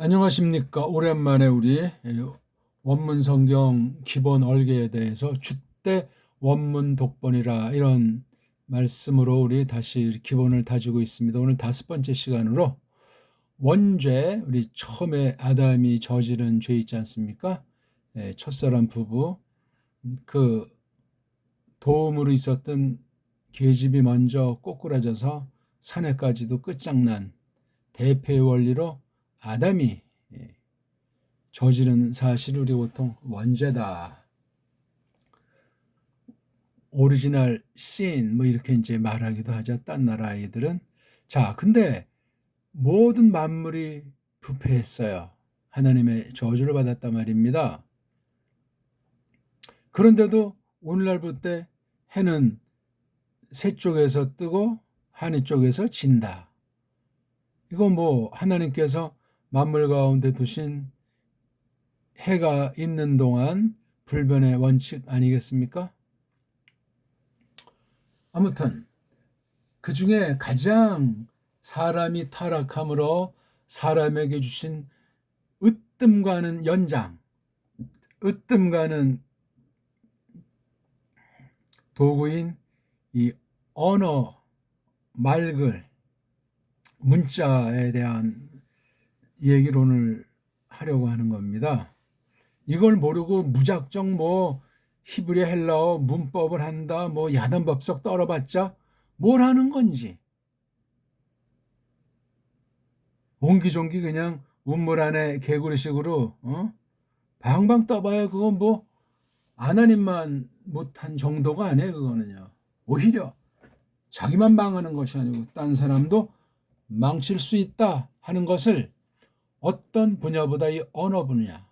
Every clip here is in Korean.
안녕하십니까. 오랜만에 우리 원문 성경 기본 얼개에 대해서 주때 원문 독본이라 이런 말씀으로 우리 다시 기본을 다지고 있습니다. 오늘 5번째 시간으로 원죄, 우리 처음에 아담이 저지른 죄 있지 않습니까? 첫사람 부부, 그 도움으로 있었던 계집이 먼저 꼬꾸라져서 사내까지도 끝장난 대패의 원리로 아담이 저지른 사실을 우리 보통 원죄다, 오리지널 씬 뭐 이렇게 이제 말하기도 하죠. 딴 나라 아이들은. 자, 근데 모든 만물이 부패했어요. 하나님의 저주를 받았단 말입니다. 그런데도 오늘날 볼 때 해는 서쪽에서 뜨고 하늘 쪽에서 진다. 이거 뭐 하나님께서 만물 가운데 두신 해가 있는 동안 불변의 원칙 아니겠습니까? 아무튼 그 중에 가장 사람이 타락함으로 사람에게 주신 으뜸가는 연장, 으뜸가는 도구인 이 언어, 말글, 문자에 대한 얘기를 오늘 하려고 하는 겁니다. 이걸 모르고 무작정 뭐 히브리 헬라어 문법을 한다, 뭐 야단법석 떨어봤자 뭘 하는 건지, 옹기종기 그냥 우물 안에 개구리식으로 방방 떠봐야 그건 뭐 하나님만 못한 정도가 아니에요. 그거는요. 오히려 자기만 망하는 것이 아니고 딴 사람도 망칠 수 있다 하는 것을 어떤 분야보다 이 언어 분야,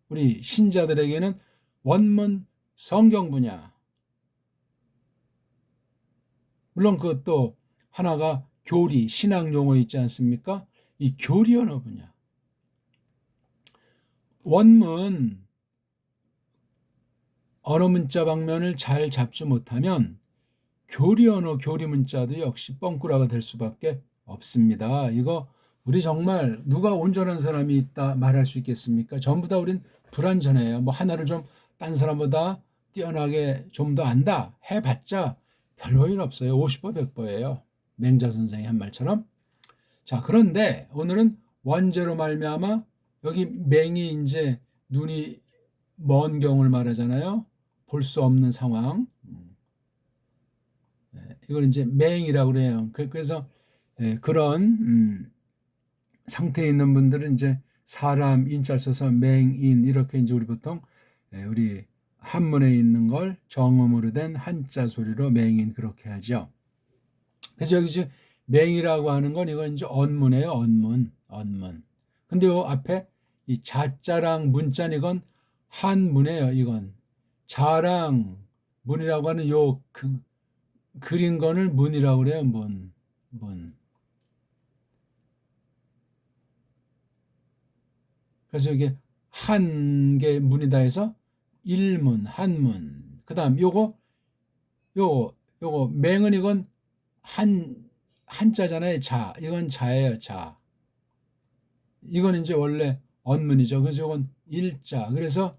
우리 신자들에게는 원문 성경 분야, 물론 그것도 하나가 교리, 신학 용어 있지 않습니까? 이 교리 언어 분야. 원문 언어 문자 방면을 잘 잡지 못하면 교리 언어, 교리 문자도 역시 뻥꾸라가 될 수밖에 없습니다. 이거 우리 정말 누가 온전한 사람이 있다 말할 수 있겠습니까? 전부 다 우린 불완전해요. 뭐 하나를 좀 딴 사람보다 뛰어나게 좀 더 안다 해봤자 별 볼일 없어요. 50보 100보예요. 맹자 선생이 한 말처럼. 자, 그런데 오늘은 원죄로 말미암아, 여기 맹이 이제 눈이 먼 경우를 말하잖아요. 볼 수 없는 상황. 이걸 이제 맹이라고 그래요. 그래서 그런 상태에 있는 분들은 이제 사람 인자 써서 맹인 이렇게 이제 우리 보통 우리 한문에 있는 걸 정음으로 된 한자 소리로 맹인 그렇게 하죠. 그래서 여기 지금 맹이라고 하는 건 이건 이제 언문이에요. 언문. 근데 요 앞에 이 자자랑 문자는 이건 한문이에요. 이건 자랑 문이라고 하는 요 그린 거를 문이라고 그래요. 문. 그래서 이게 한 개 문이다 해서 일문, 한문. 그다음 요거 맹은 이건 한자잖아요. 자. 이건 자예요. 자. 이건 이제 원래 언문이죠. 그래서 이건 일자. 그래서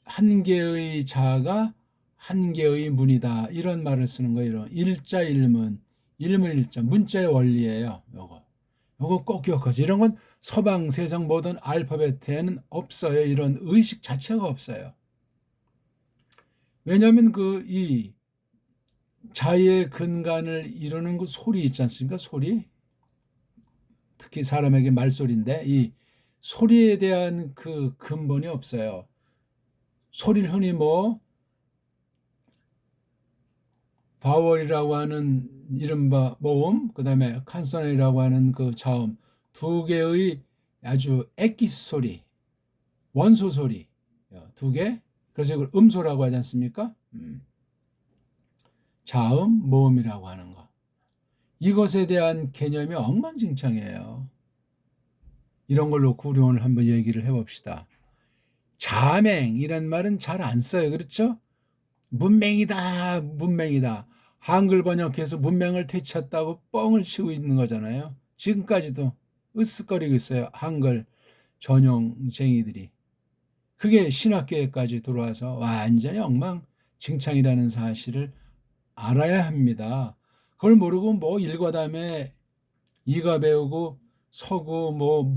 한 개의 자가 한 개의 문이다. 이런 말을 쓰는 거예요. 이런 일자 일문, 일자. 문자의 원리예요. 요거 꼭 기억하세요. 이런 건 서방 세상 모든 알파벳에는 없어요. 이런 의식 자체가 없어요. 왜냐하면 이 자의 근간을 이루는 그 소리 있지 않습니까? 소리. 특히 사람에게 말소리인데 이 소리에 대한 그 근본이 없어요. 소리를 흔히 뭐 바월이라고 하는 이른바 모음, 그 다음에 컨소넌이라고 하는 그 자음, 두 개의 아주 엑기스 소리, 원소 소리, 두 개. 그래서 이걸 음소라고 하지 않습니까? 자음, 모음이라고 하는 거. 이것에 대한 개념이 엉망진창이에요. 이런 걸 놓고 우리 오늘 한번 얘기를 해봅시다. 자맹이란 말은 잘 안 써요. 그렇죠? 문맹이다. 한글 번역해서 문맹을 되찾다고 뻥을 치고 있는 거잖아요. 지금까지도 으쓱거리고 있어요. 한글 전형쟁이들이. 그게 신학계까지 들어와서 완전히 엉망진창이라는 사실을 알아야 합니다. 그걸 모르고 뭐 일과담에 이과 배우고 서구 뭐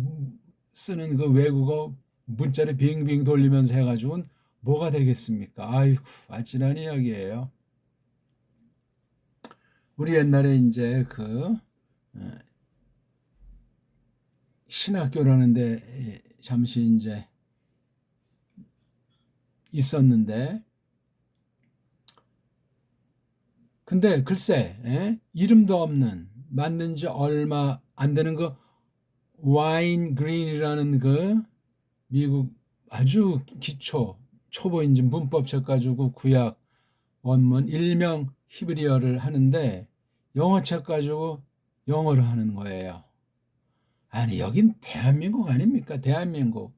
쓰는 그 외국어 문자를 빙빙 돌리면서 해가지고는 뭐가 되겠습니까? 아이고, 아찔한 이야기예요. 우리 옛날에 이제 그 신학교라는데 잠시 이제 있었는데, 근데 글쎄, 이름도 없는, 만든 지 얼마 안 되는 그 와인 그린이라는 그 미국 아주 기초 초보인지 문법책 가지고 구약 원문 일명 히브리어를 하는데 영어책 가지고 영어를 하는 거예요. 아니, 여긴 대한민국 아닙니까? 대한민국.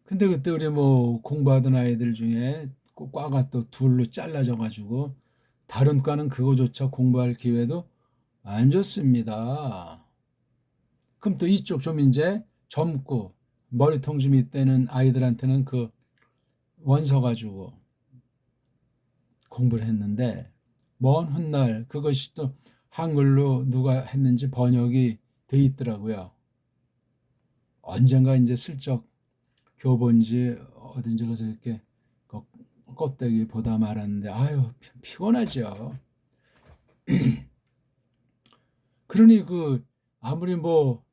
근데 그때 우리 뭐 공부하던 아이들 중에 과가 또 둘로 잘라져 가지고 다른 과는 그거조차 공부할 기회도 안 줬습니다. 그럼 또 이쪽 좀 이제 젊고 머리통 좀 있다는 아이들한테는 그 원서 가지고 공부를 했는데, 먼 훗날 그것이 또 한글로 누가 했는지 번역이 돼 있더라고요. 언젠가 이제 슬쩍 교본지 어딘지 가서 이렇게 껍데기 보다 말았는데, 아유, 피곤하죠. 그러니 그 아무리 뭐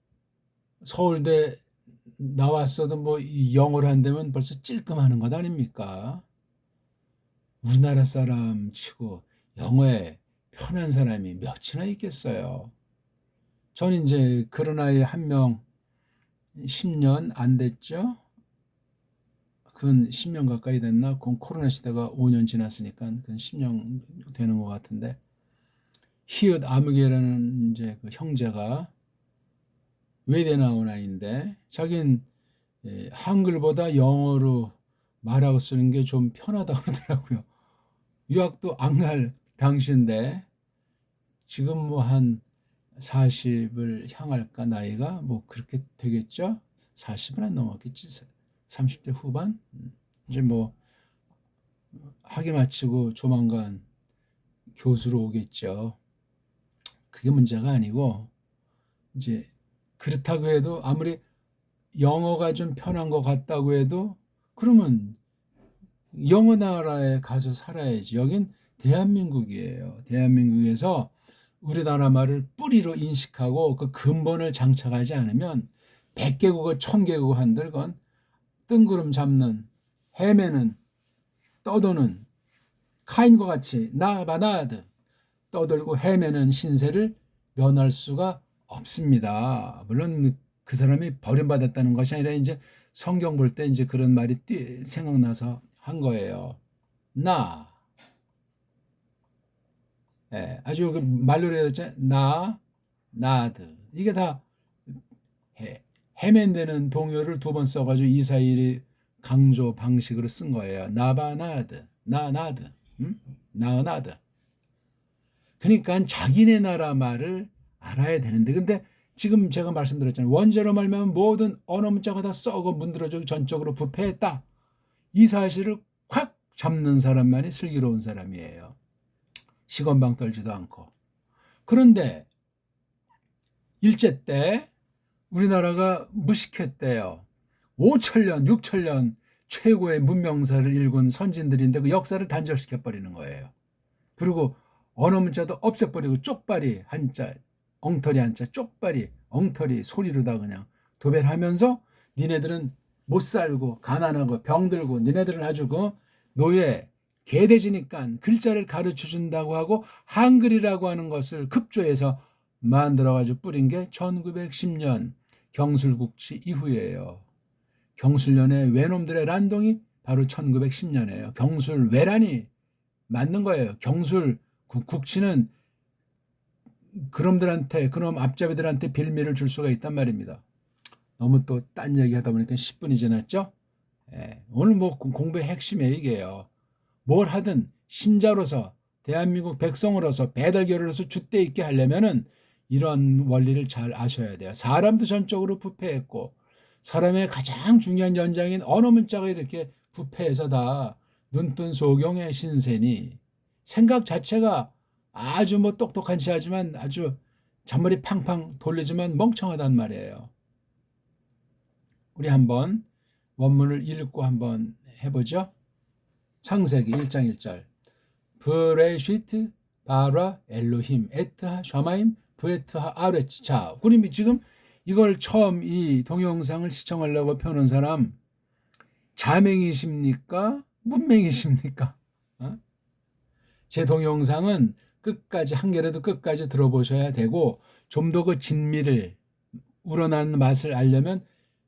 서울대 나왔어도 뭐 영어를 한다면 벌써 찔끔하는 것 아닙니까? 우리나라 사람 치고 영어에 편한 사람이 몇이나 있겠어요. 저는 이제 그런 아이 한 명 10년 안 됐죠? 그건 10년 가까이 됐나? 그건 코로나 시대가 5년 지났으니까 그건 10년 되는 것 같은데, 히읗 아무개라는 이제 그 형제가 외대 나온 아이인데, 자긴 한글보다 영어로 말하고 쓰는 게 좀 편하다고 그러더라고요. 유학도 안 갈 당시인데 지금 뭐 한 40을 향할까, 나이가 뭐 그렇게 되겠죠? 40은 안 넘었겠지. 30대 후반? 이제 뭐 학위 마치고 조만간 교수로 오겠죠. 그게 문제가 아니고, 이제 그렇다고 해도 아무리 영어가 좀 편한 것 같다고 해도 그러면 영어 나라에 가서 살아야지. 여긴 대한민국이에요. 대한민국에서 우리나라 말을 뿌리로 인식하고 그 근본을 장착하지 않으면 100개국어 1000개국어 한들 건 뜬구름 잡는, 헤매는, 떠도는 카인과 같이 나바나드 떠들고 헤매는 신세를 면할 수가 없습니다. 물론 그 사람이 버림받았다는 것이 아니라 이제 성경 볼 때 이제 그런 말이 생각나서 한 거예요. 나, 아주 그 말로 해야 되죠. 나드. 이게 다 헤맨되는 동요를 두 번 써가지고 이사일이 강조 방식으로 쓴 거예요. 나바나드, 나나드, 나나드. 그러니까 자기네 나라 말을 알아야 되는데, 근데 지금 제가 말씀드렸잖아요. 원제로 말하면 모든 언어 문자가 다 썩어 문드러지고 전적으로 부패했다. 이 사실을 확 잡는 사람만이 슬기로운 사람이에요. 시건방 떨지도 않고. 그런데 일제 때 우리나라가 무식했대요. 5천년, 6천년 최고의 문명사를 일군 선진들인데 그 역사를 단절시켜 버리는 거예요. 그리고 언어 문자도 없애버리고 쪽발이 한자, 엉터리 한자, 쪽발이 엉터리 소리로다 그냥 도배하면서 니네들은 못 살고 가난하고 병들고 니네들은 아주 그 노예 개돼지니까 글자를 가르쳐 준다고 하고 한글이라고 하는 것을 급조해서 만들어가지고 뿌린 게 1910년 경술국치 이후예요. 경술련의 외놈들의 란동이 바로 1910년이에요. 경술 외란이 맞는 거예요. 경술 국치는 그놈들한테, 그놈 앞잡이들한테 빌미를 줄 수가 있단 말입니다. 너무 또 딴 얘기 하다 보니까 10분이 지났죠? 오늘 뭐 공부의 핵심이 이게요. 뭘 하든 신자로서 대한민국 백성으로서 배달결로서 줏대 있게 하려면은 이런 원리를 잘 아셔야 돼요. 사람도 전적으로 부패했고 사람의 가장 중요한 연장인 언어 문자가 이렇게 부패해서 다 눈뜬 소경의 신세니 생각 자체가 아주 뭐 똑똑한 체하지만 아주 잔머리 팡팡 돌리지만 멍청하단 말이에요. 우리 한번 원문을 읽고 한번 해보죠. 창세기 1장 1절 브레시트 바라 엘로힘 에트하 샤마임 브에트하 아레츠. 자, 우리 지금 이걸 처음 이 동영상을 시청하려고 펴는 사람 자맹이십니까? 문맹이십니까? 어? 제 동영상은 끝까지 한 개라도 끝까지 들어보셔야 되고 좀 더 그 진미를 우러나는 맛을 알려면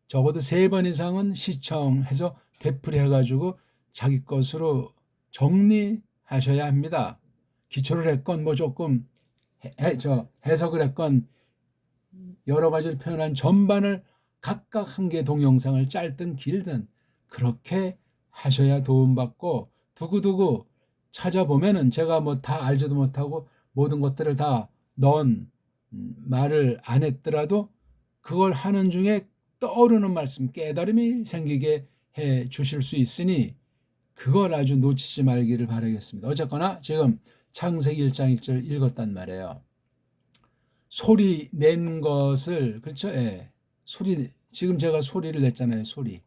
적어도 3번 이상은 시청해서 되풀이해가지고 자기 것으로 정리하셔야 합니다. 기초를 했건 뭐 조금 해석을 했건 여러 가지로 표현한 전반을 각각 한 개 동영상을 짧든 길든 그렇게 하셔야 도움받고 두고두고 찾아보면은 제가 뭐 다 알지도 못하고 모든 것들을 다 넣은 말을 안 했더라도 그걸 하는 중에 떠오르는 말씀, 깨달음이 생기게 해 주실 수 있으니 그걸 아주 놓치지 말기를 바라겠습니다. 어쨌거나 지금 창세기 1장 1절 읽었단 말이에요. 소리 낸 것을, 그렇죠? 예. 소리, 지금 제가 소리를 냈잖아요. 소리.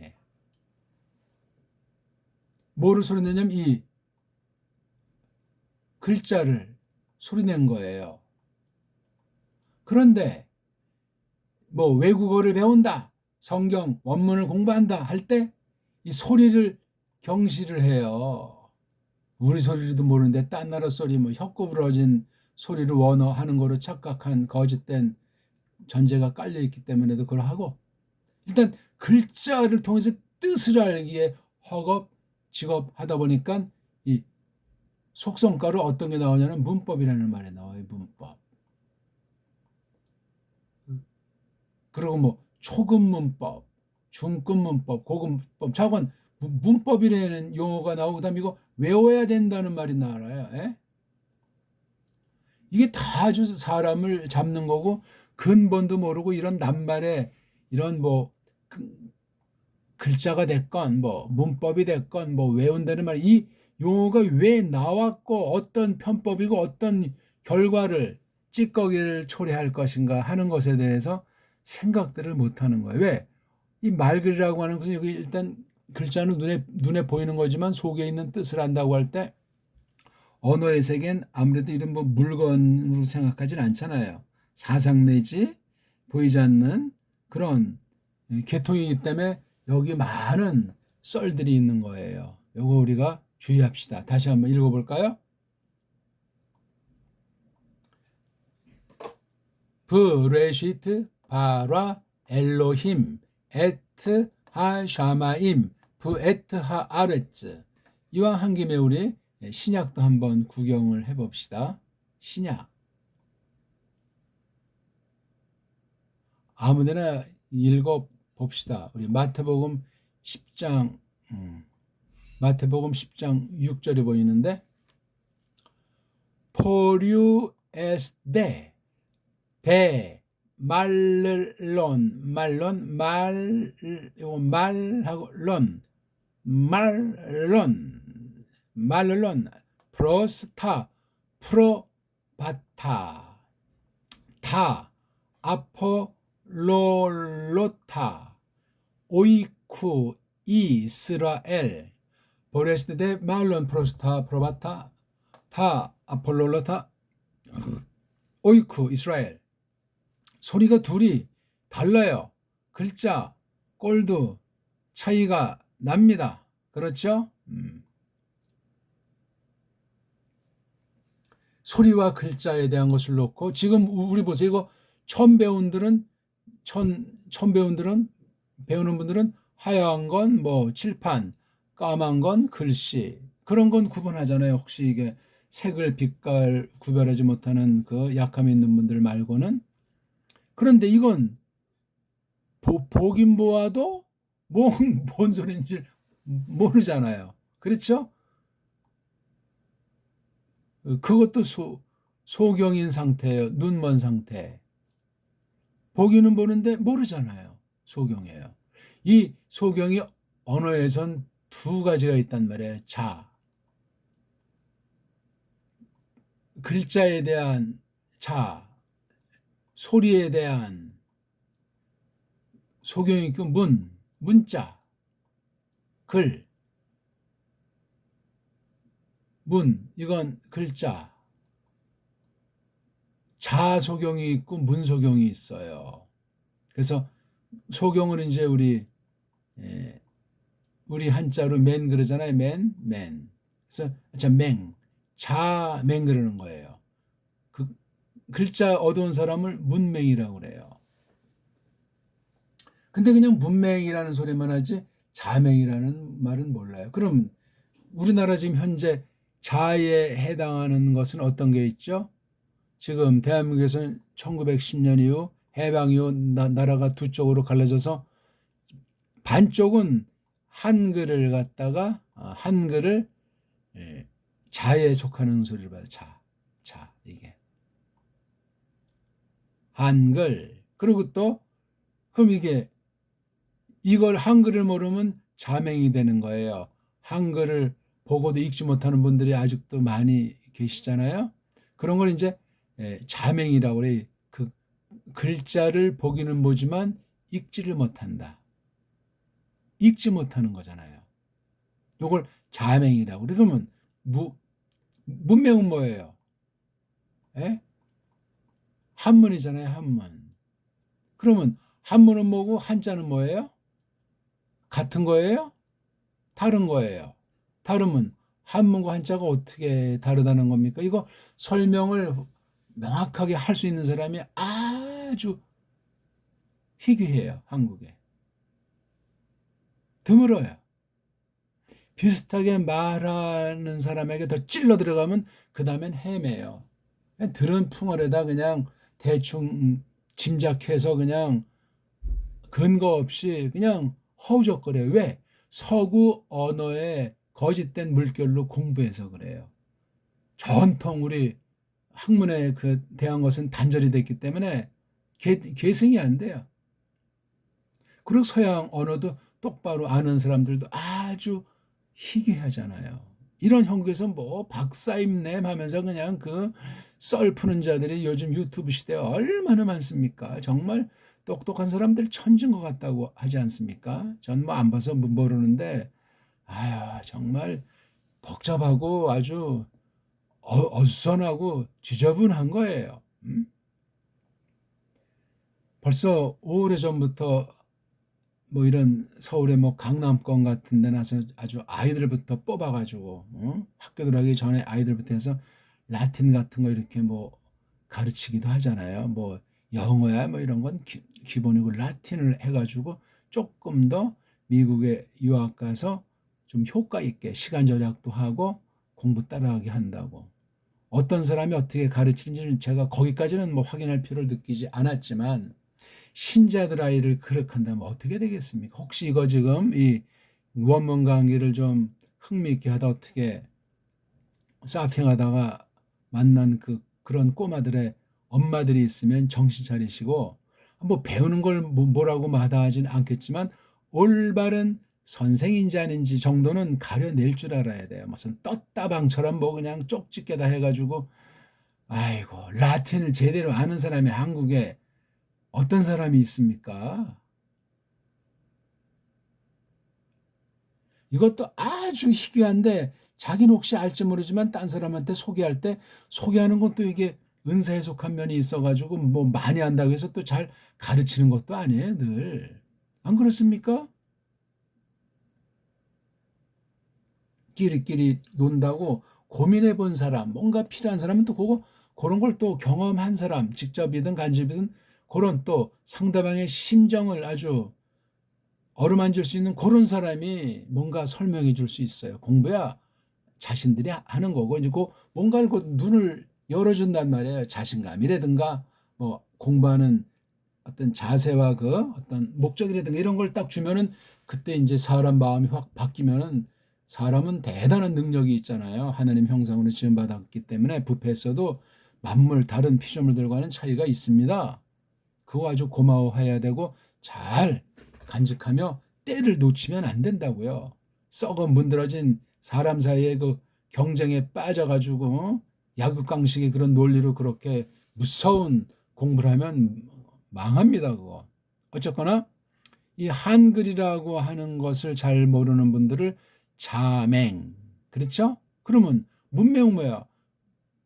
예. 뭐를 소리 내냐면 이 글자를 소리 낸 거예요. 그런데 뭐 외국어를 배운다, 성경 원문을 공부한다 할 때 이 소리를 경시를 해요. 우리 소리도 모르는데 딴 나라 소리, 뭐 혀구부러진 소리를 원어하는 거로 착각한 거짓된 전제가 깔려 있기 때문에도 그걸 하고, 일단 글자를 통해서 뜻을 알기에 허겁지겁 하다 보니까 이 속성가로 어떤 게 나오냐면 문법이라는 말이 나와요. 문법. 그리고 뭐 초급 문법, 중급 문법, 고급 문법, 자관 문법이라는 용어가 나오고 그다음에 이거 외워야 된다는 말이 나와요. 예? 이게 다 아주 사람을 잡는 거고 근본도 모르고 이런 낱말에 이런 뭐 글자가 됐건 뭐 문법이 됐건 뭐 외운다는 말, 이 용어가 왜 나왔고 어떤 편법이고 어떤 결과를 찌꺼기를 초래할 것인가 하는 것에 대해서 생각들을 못 하는 거예요. 왜? 이 말글이라고 하는 것은 여기 일단 글자는 눈에 보이는 거지만 속에 있는 뜻을 안다고 할 때 언어의 세계는 아무래도 이런 뭐 물건으로 생각하진 않잖아요. 사상 내지 보이지 않는 그런 계통이기 때문에 여기 많은 썰들이 있는 거예요. 요거 우리가 주의합시다. 다시 한번 읽어볼까요? 브레시트 바라 엘로힘 에트 하샤마임 브에트 하아레츠. 이왕 한 김에 우리 신약도 한번 구경을 해봅시다. 신약 아무데나 읽어봅시다. 우리 마태복음 10장 마태복음 10장 6절이 보이는데 포류 에스데 데 말론 말하고 말론 프로스타 프로바타 타 아폴로로타 오이쿠 이스라엘 보레스데 말론 프로스타 프로바타 타 아폴로로타 오이쿠 이스라엘. 소리가 둘이 달라요. 글자 꼴도 차이가 납니다. 그렇죠? 소리와 글자에 대한 것을 놓고 지금 우리 보세요. 이거 처음 배우는 분들은 하얀 건 뭐 칠판, 까만 건 글씨, 그런 건 구분하잖아요. 혹시 이게 색을 빛깔 구별하지 못하는 그 약함이 있는 분들 말고는. 그런데 이건 보긴 보아도 뭔 소리인지 모르잖아요. 그렇죠? 그것도 소경인 상태예요. 눈먼 상태. 보기는 보는데 모르잖아요. 소경이에요. 이 소경이 언어에선 두 가지가 있단 말이에요. 자, 글자에 대한 자, 소리에 대한 소경이 있고 문자, 글, 이건 글자. 자소경이 있고 문소경이 있어요. 그래서 소경은 이제 우리 한자로 맨 그러잖아요. 맨. 그래서 자맹 그러는 거예요. 그 글자 어두운 사람을 문맹이라고 그래요. 근데 그냥 문맹이라는 소리만 하지 자맹이라는 말은 몰라요. 그럼 우리나라 지금 현재 자에 해당하는 것은 어떤 게 있죠? 지금 대한민국에서는 1910년 이후 해방 이후 나라가 두 쪽으로 갈라져서 반쪽은 한글을 갖다가 한글을 자에 속하는 소리를 봐요. 자 이게 한글. 그리고 또 그럼 이걸 한글을 모르면 자맹이 되는 거예요. 한글을 보고도 읽지 못하는 분들이 아직도 많이 계시잖아요. 그런 걸 이제 자맹이라고 그래요. 그 글자를 보기는 보지만 읽지를 못한다. 읽지 못하는 거잖아요. 요걸 자맹이라고. 그러면 문맹은 뭐예요? 에? 한문이잖아요. 한문. 그러면 한문은 뭐고 한자는 뭐예요? 같은 거예요? 다른 거예요. 다르면 한문과 한자가 어떻게 다르다는 겁니까? 이거 설명을 명확하게 할 수 있는 사람이 아주 희귀해요. 한국에. 드물어요. 비슷하게 말하는 사람에게 더 찔러 들어가면 그 다음엔 헤매요. 들은 풍월에다 그냥 대충 짐작해서 그냥 근거 없이 그냥 허우적거려요. 왜? 서구 언어의 거짓된 물결로 공부해서 그래요. 전통 우리 학문에 대한 것은 단절이 됐기 때문에 계승이 안 돼요. 그리고 서양 언어도 똑바로 아는 사람들도 아주 희귀하잖아요. 이런 형국에서 뭐 박사임냄 하면서 그냥 썰 푸는 자들이 요즘 유튜브 시대에 얼마나 많습니까? 정말 똑똑한 사람들 천진 것 같다고 하지 않습니까? 전 뭐 안 봐서 모르는데 아유 정말 복잡하고 아주 어수선하고 지저분한 거예요. 벌써 오래전부터 뭐 이런 서울의 뭐 강남권 같은 데 나서 아주 아이들부터 뽑아가지고 학교 들어가기 전에 아이들부터 해서 라틴 같은 거 이렇게 뭐 가르치기도 하잖아요. 뭐 영어야 뭐 이런 건 기본이고 라틴을 해가지고 조금 더 미국에 유학 가서 좀 효과 있게 시간 절약도 하고 공부 따라하게 한다고. 어떤 사람이 어떻게 가르치는지는 제가 거기까지는 뭐 확인할 필요를 느끼지 않았지만 신자들 아이를 그렇게 한다면 어떻게 되겠습니까? 혹시 이거 지금 이 원문 강의를 좀 흥미있게 하다 어떻게 사핑하다가 만난 그런 꼬마들의 엄마들이 있으면 정신 차리시고 뭐 배우는 걸 뭐라고 마다하진 않겠지만 올바른 선생인지 아닌지 정도는 가려낼 줄 알아야 돼요. 무슨 떴다방처럼 뭐 그냥 쪽집게다 해가지고 아이고 라틴을 제대로 아는 사람이 한국에 어떤 사람이 있습니까? 이것도 아주 희귀한데 자기는 혹시 알지 모르지만 딴 사람한테 소개할 때 소개하는 것도 이게 은사에 속한 면이 있어가지고 뭐 많이 한다고 해서 또 잘 가르치는 것도 아니에요, 늘. 안 그렇습니까? 끼리끼리 논다고 고민해 본 사람, 뭔가 필요한 사람은 또 그런 걸 또 경험한 사람, 직접이든 간접이든 그런 또 상대방의 심정을 아주 어루만질 수 있는 그런 사람이 뭔가 설명해 줄 수 있어요. 공부야 자신들이 하는 거고 이제 뭔가를 눈을 열어준단 말이에요. 자신감이라든가 뭐 공부하는 어떤 자세와 어떤 목적이라든가 이런 걸 딱 주면은 그때 이제 사람 마음이 확 바뀌면은 사람은 대단한 능력이 있잖아요. 하나님 형상으로 지음받았기 때문에 부패했어도 만물 다른 피조물들과는 차이가 있습니다. 그거 아주 고마워해야 되고 잘 간직하며 때를 놓치면 안 된다고요. 썩어 문드러진 사람 사이에 그 경쟁에 빠져가지고 약육강식의 그런 논리로 그렇게 무서운 공부를 하면 망합니다. 그거. 어쨌거나 이 한글이라고 하는 것을 잘 모르는 분들을 자맹, 그렇죠? 그러면 문맹은 뭐야?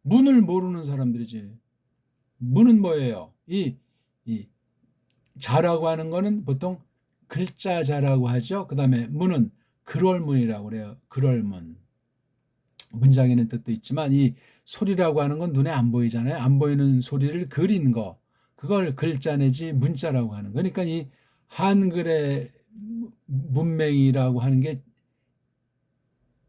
문을 모르는 사람들이지. 문은 뭐예요? 이 자라고 하는 거는 보통 글자 자라고 하죠. 그 다음에 문은 글월문이라고 그래요. 글월문. 문장에는 뜻도 있지만 이 소리라고 하는 건 눈에 안 보이잖아요. 안 보이는 소리를 그린 거. 그걸 글자 내지 문자라고 하는 거. 그러니까 이 한글의 문맹이라고 하는 게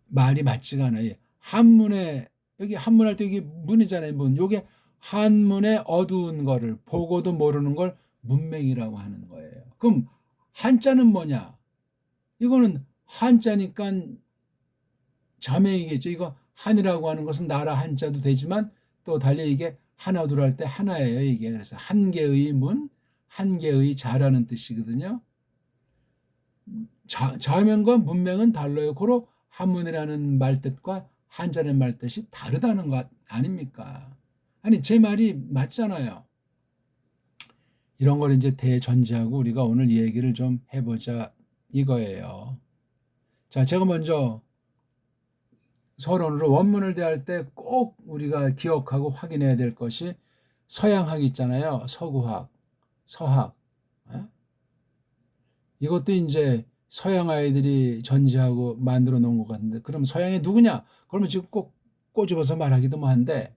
말이 맞지가 않아요. 한문에 여기 한문할 때 이게 문이잖아요. 문. 요게 한문의 어두운 거를 보고도 모르는 걸 문맹이라고 하는 거예요. 그럼 한자는 뭐냐? 이거는 한자니까 자맹이겠죠. 이거 한이라고 하는 것은 나라 한자도 되지만 또 달리 이게 하나둘 할 때 하나예요. 이게 그래서 한 개의 문, 한 개의 자라는 뜻이거든요. 자명과 문맹은 달라요. 고로 한문이라는 말뜻과 한자는 말뜻이 다르다는 것 아닙니까? 아니 제 말이 맞잖아요. 이런 걸 이제 대전제하고 우리가 오늘 얘기를 좀 해보자 이거예요. 자, 제가 먼저 서론으로 원문을 대할 때 꼭 우리가 기억하고 확인해야 될 것이 서양학 있잖아요. 서구학, 서학. 이것도 이제 서양 아이들이 전제하고 만들어 놓은 것 같은데 그럼 서양이 누구냐? 그러면 지금 꼭 꼬집어서 말하기도 뭐한데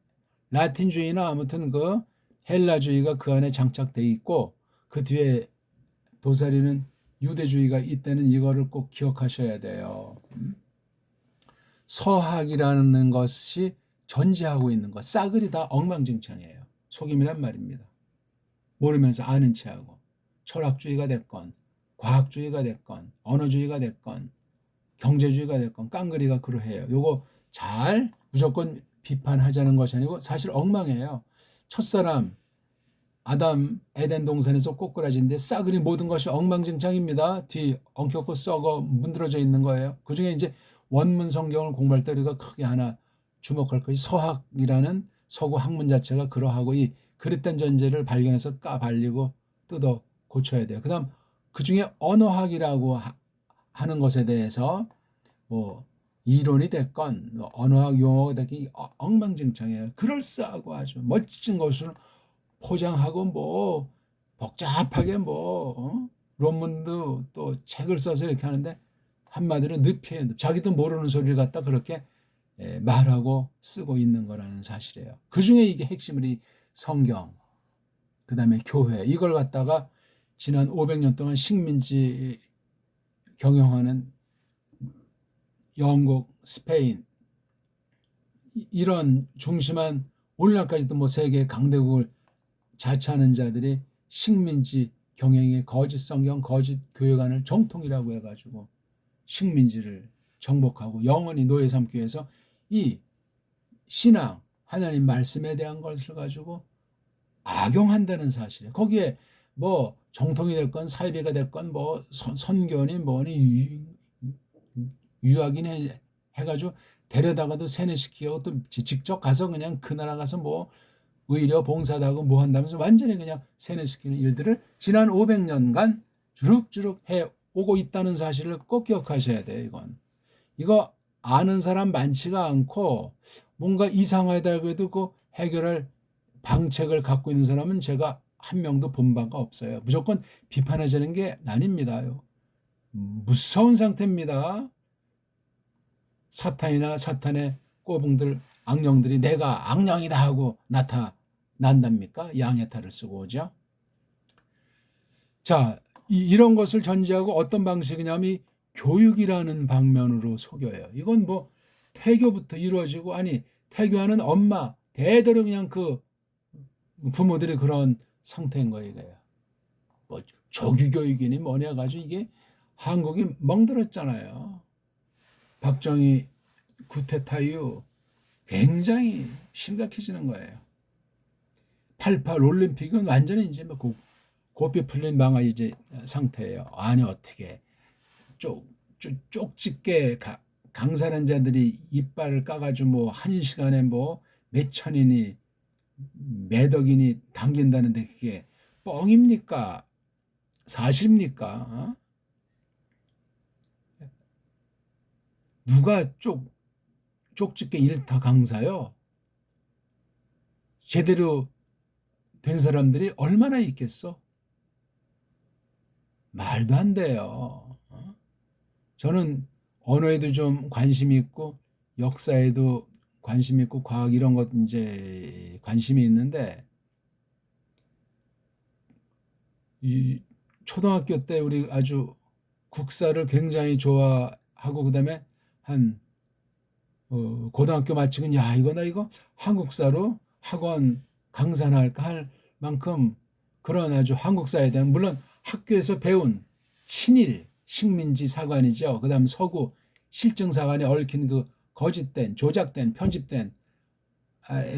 라틴주의나 아무튼 그 헬라주의가 그 안에 장착돼 있고 그 뒤에 도사리는 유대주의가 있다는 이거를 꼭 기억하셔야 돼요. 서학이라는 것이 전제하고 있는 것, 싸그리 다 엉망진창이에요. 속임이란 말입니다. 모르면서 아는 체하고 철학주의가 됐건 과학주의가 됐건 언어주의가 됐건 경제주의가 됐건 깡그리가 그러해요. 요거 잘 무조건 비판하자는 것이 아니고 사실 엉망이에요. 첫사람 아담 에덴 동산에서 꼬꾸라진데 싸그리 모든 것이 엉망진창입니다. 뒤 엉켰고 썩어 문드러져 있는 거예요. 그중에 이제 원문 성경을 공부할 때 우리가 크게 하나 주목할 것이 서학이라는 서구 학문 자체가 그러하고 이 그릇된 전제를 발견해서 까발리고 뜯어 고쳐야 돼요. 그다음 그중에 언어학이라고 하는 것에 대해서 뭐 이론이 됐건 언어학 용어가 됐건 엉망진창이에요. 그럴싸하고 아주 멋진 것을 포장하고 뭐 복잡하게 뭐 논문도 또 책을 써서 이렇게 하는데 한마디로 늪에 자기도 모르는 소리를 갖다 그렇게 말하고 쓰고 있는 거라는 사실이에요. 그중에 이게 핵심이 성경, 그 다음에 교회 이걸 갖다가 지난 500년 동안 식민지 경영하는 영국, 스페인 이런 중심한 오늘날까지도 뭐 세계 강대국을 자처하는 자들이 식민지 경영의 거짓 성경, 거짓 교회관을 정통이라고 해가지고 식민지를 정복하고 영원히 노예 삼기 위해서 이 신앙, 하나님 말씀에 대한 것을 가지고 악용한다는 사실이에요. 거기에 뭐 정통이 됐건 사이비가 됐건 뭐 선교니 뭐니 유학인 해가지고 데려다가도 세뇌시키고 또 직접 가서 그냥 그 나라 가서 뭐 의료 봉사도 하고 뭐 한다면서 완전히 그냥 세뇌시키는 일들을 지난 500년간 주룩주룩 해오고 있다는 사실을 꼭 기억하셔야 돼요. 이거 아는 사람 많지가 않고 뭔가 이상하다고 해도 그 해결할 방책을 갖고 있는 사람은 제가 한 명도 본 바가 없어요. 무조건 비판하자는 게 아닙니다. 무서운 상태입니다. 사탄이나 사탄의 꼬붕들 악령들이 내가 악령이다 하고 나타난답니까? 양의 탈을 쓰고 오죠. 자, 이런 것을 전제하고 어떤 방식이냐면 이 교육이라는 방면으로 속여요. 이건 뭐 태교부터 이루어지고 아니 태교하는 엄마 대대로 그냥 그 부모들이 그런 상태인 거예요. 이거야. 뭐 조기교육이니 뭐냐 해가지고 이게 한국이 멍들었잖아요. 박정희 구테타 이후 굉장히 심각해지는 거예요. 88 올림픽은 완전히 이제 뭐 고삐 풀린 망아 이제 상태예요. 아니 어떻게 쪽집게 강사란 자들이 이빨을 까가지고 뭐 한 시간에 뭐 몇 천이니 몇 억이니 당긴다는데 그게 뻥입니까? 사실입니까? 어? 누가 쪽집게 일타 강사요? 제대로 된 사람들이 얼마나 있겠어? 말도 안 돼요. 어? 저는 언어에도 좀 관심이 있고 역사에도 관심 있고 과학 이런 것 이제 관심이 있는데 이 초등학교 때 우리 아주 국사를 굉장히 좋아하고 그다음에 한 고등학교 마치고 야 이거 나 이거 한국사로 학원 강사나 할까 할 만큼 그런 아주 한국사에 대한 물론 학교에서 배운 친일 식민지 사관이죠. 그다음 서구 실증 사관에 얽힌 그 거짓된 조작된 편집된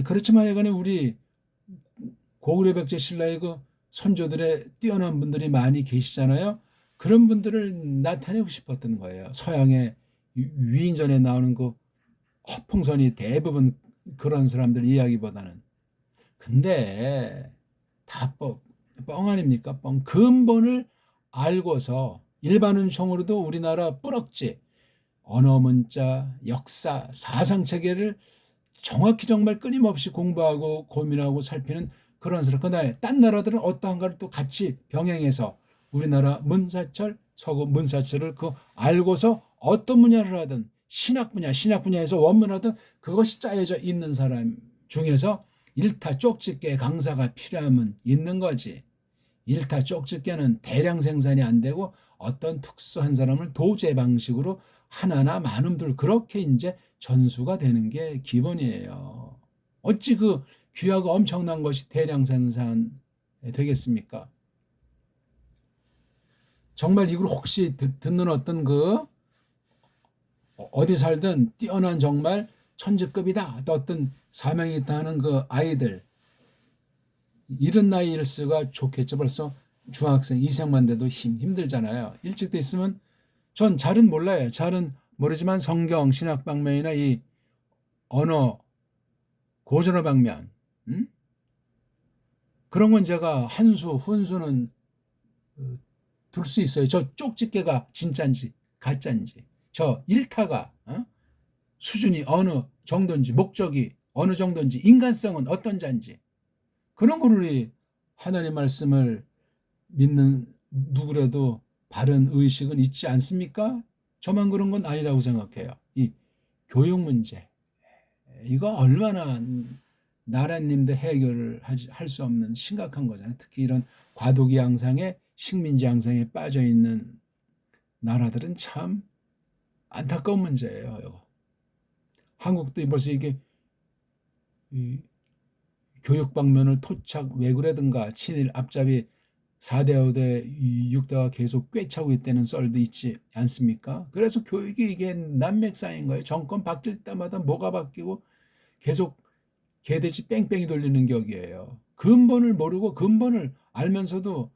그렇지만 이거는 우리 고구려 백제 신라의 그 선조들의 뛰어난 분들이 많이 계시잖아요. 그런 분들을 나타내고 싶었던 거예요. 서양의 위인전에 나오는 그 허풍선이 대부분 그런 사람들 이야기보다는. 근데 다 뻥 아닙니까? 뻥. 근본을 알고서 일반은총으로도 우리나라 뿌럭지 언어 문자, 역사, 사상 체계를 정확히 정말 끊임없이 공부하고 고민하고 살피는 그런 사람. 그다음에 딴 나라들은 어떠한가를 또 같이 병행해서 우리나라 문사철, 서구 문사철을 그 알고서 어떤 분야를 하든 신학 분야에서 원문하든 그것이 짜여져 있는 사람 중에서 일타 쪽집게 강사가 필요하면 있는 거지. 일타 쪽집게는 대량 생산이 안 되고 어떤 특수한 사람을 도제 방식으로 하나나 많음들 그렇게 이제 전수가 되는 게 기본이에요. 어찌 그 귀하고 엄청난 것이 대량 생산 되겠습니까? 정말 이걸 혹시 듣는 어떤 그 어디 살든 뛰어난 정말 천재급이다 어떤 사명이 있다 하는 그 아이들 이른 나이일수가 좋겠죠. 벌써 중학생 이생만 돼도 힘들잖아요. 일찍 됐으면 전 잘은 몰라요. 잘은 모르지만 성경 신학 방면이나 이 언어 고전어 방면 그런 건 제가 한수 훈수는 둘 수 있어요. 저 쪽집게가 진짜인지 가짜인지 저 일타가 수준이 어느 정도인지 목적이 어느 정도인지 인간성은 어떤 자인지 그런 걸 우리 하나님 말씀을 믿는 누구라도 바른 의식은 있지 않습니까? 저만 그런 건 아니라고 생각해요. 이 교육 문제 이거 얼마나 나라님들 해결을 할 수 없는 심각한 거잖아요. 특히 이런 과도기 양상에 식민지 양상에 빠져 있는 나라들은 참 안타까운 문제예요. 이거. 한국도 벌써 이게 이 교육 방면을 토착 왜구라든가 친일 앞잡이 4대 5대 6대가 계속 꿰차고 있다는 썰도 있지 않습니까? 그래서 교육이 이게 난맥상인 거예요. 정권 바뀔 때마다 뭐가 바뀌고 계속 개돼지 뺑뺑이 돌리는 격이에요. 근본을 모르고 근본을 알면서도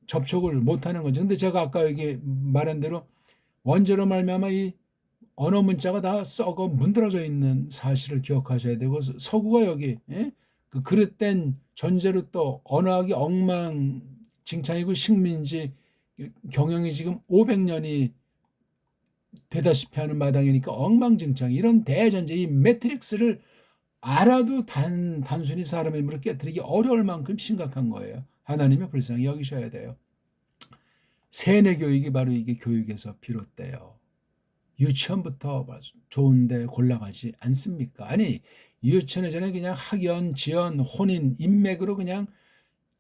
접촉을 못하는 거죠. 근데 제가 아까 여기 말한 대로 원죄로 말미암아 이 언어 문자가 다 썩어 문드러져 있는 사실을 기억하셔야 되고 서구가 여기 그 그릇된 전제로 또 언어학이 엉망진창이고 식민지 경영이 지금 500년이 되다시피 하는 마당이니까 엉망진창 이런 대전제 이 매트릭스를 알아도 단순히 사람의 힘으로 깨뜨리기 어려울 만큼 심각한 거예요. 하나님의 불쌍히 여기셔야 돼요. 세뇌 교육이 바로 이게 교육에서 비롯돼요. 유치원부터 좋은데 골라가지 않습니까? 아니 유치원에 전에 그냥 학연, 지연, 혼인, 인맥으로 그냥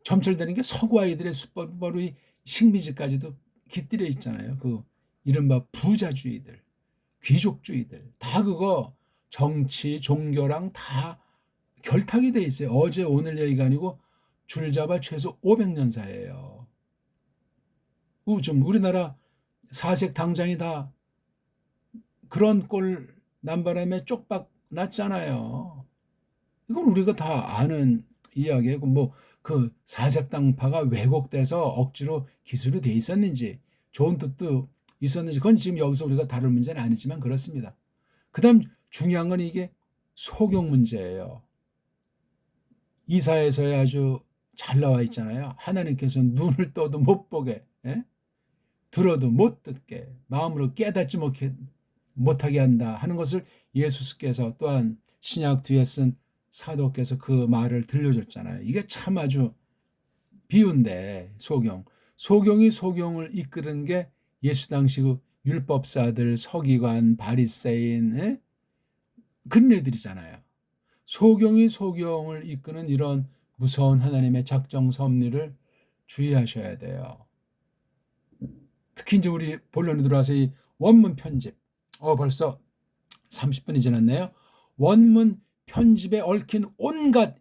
점철되는 게 서구 아이들의 수법으로 식민지까지도 깃들여 있잖아요. 그 이른바 부자주의들, 귀족주의들 다 그거 정치, 종교랑 다 결탁이 돼 있어요. 어제 오늘 얘기가 아니고 줄잡아 최소 500년 사예요. 좀 우리나라 사색 당장이 다 그런 꼴 남바람에 쪽박 났잖아요. 이건 우리가 다 아는 이야기하고 뭐 그 사색당파가 왜곡돼서 억지로 기술이 돼 있었는지 좋은 뜻도 있었는지 그건 지금 여기서 우리가 다룰 문제는 아니지만 그렇습니다. 그다음 중요한 건 이게 소경 문제예요. 이사에서에 아주 잘 나와 있잖아요. 하나님께서 눈을 떠도 못 보게, 예? 들어도 못 듣게, 마음으로 깨닫지 못하게 한다 하는 것을 예수께서 또한 신약 뒤에 쓴 사도께서 그 말을 들려줬잖아요. 이게 참 아주 비유인데 소경이 소경을 이끄는 게 예수 당시 그 율법사들, 서기관, 바리새인, 예? 그런 애들이잖아요. 소경이 소경을 이끄는 이런 무서운 하나님의 작정 섭리를 주의하셔야 돼요. 특히 이제 우리 본론에 들어와서 이 원문 편집. 벌써 30분이 지났네요. 원문 편집에 얽힌 온갖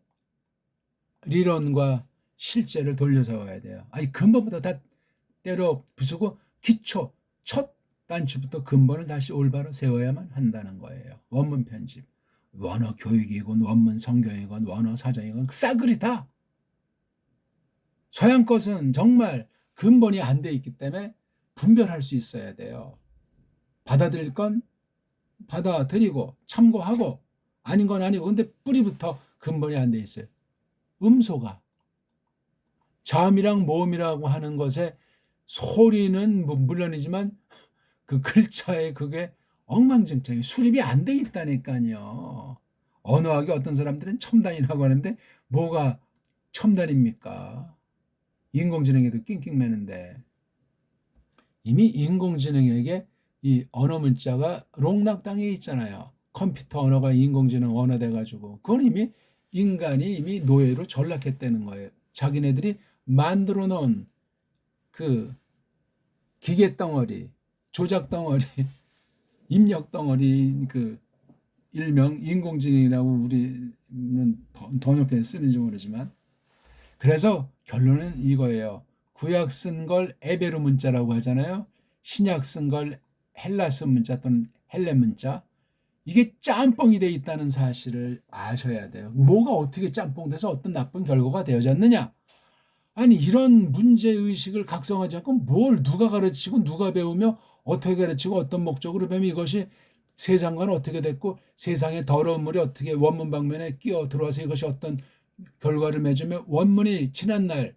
리론과 실제를 돌려서 와야 돼요. 아니 근본부터 다 때려 부수고 기초 첫 단추부터 근본을 다시 올바로 세워야만 한다는 거예요. 원문 편집. 원어 교육이건 원문 성경이건 원어 사전이건 싸그리 다. 서양 것은 정말 근본이 안 돼 있기 때문에 분별할 수 있어야 돼요. 받아들일 건 받아들이고 참고하고 아닌 건 아니고 근데 뿌리부터 근본이 안 돼 있어요. 음소가 자음이랑 모음이라고 하는 것에 소리는 물론이지만 그 글자에 그게 엉망진창이 수립이 안 돼 있다니까요. 언어학의 어떤 사람들은 첨단이라고 하는데 뭐가 첨단입니까? 인공지능에도 낑낑매는데 이미 인공지능에게 이 언어 문자가 롱락당해 있잖아요. 컴퓨터 언어가 인공지능 언어 돼가지고 그건 이미 인간이 이미 노예로 전락했다는 거예요. 자기네들이 만들어 놓은 그 기계 덩어리, 조작 덩어리, 입력 덩어리 그 일명 인공지능이라고 우리는 번역해 쓰는지 모르지만 그래서 결론은 이거예요. 구약 쓴 걸 에베르 문자라고 하잖아요. 신약 쓴 걸 헬라스 문자 또는 헬렌 문자. 이게 짬뽕이 돼 있다는 사실을 아셔야 돼요. 뭐가 어떻게 짬뽕돼서 어떤 나쁜 결과가 되어졌느냐? 아니 이런 문제의식을 각성하지 않고 뭘 누가 가르치고 누가 배우며 어떻게 가르치고 어떤 목적으로 배우면 이것이 세상과는 어떻게 됐고 세상의 더러운 물이 어떻게 원문 방면에 끼어 들어와서 이것이 어떤 결과를 맺으며 원문이 지난날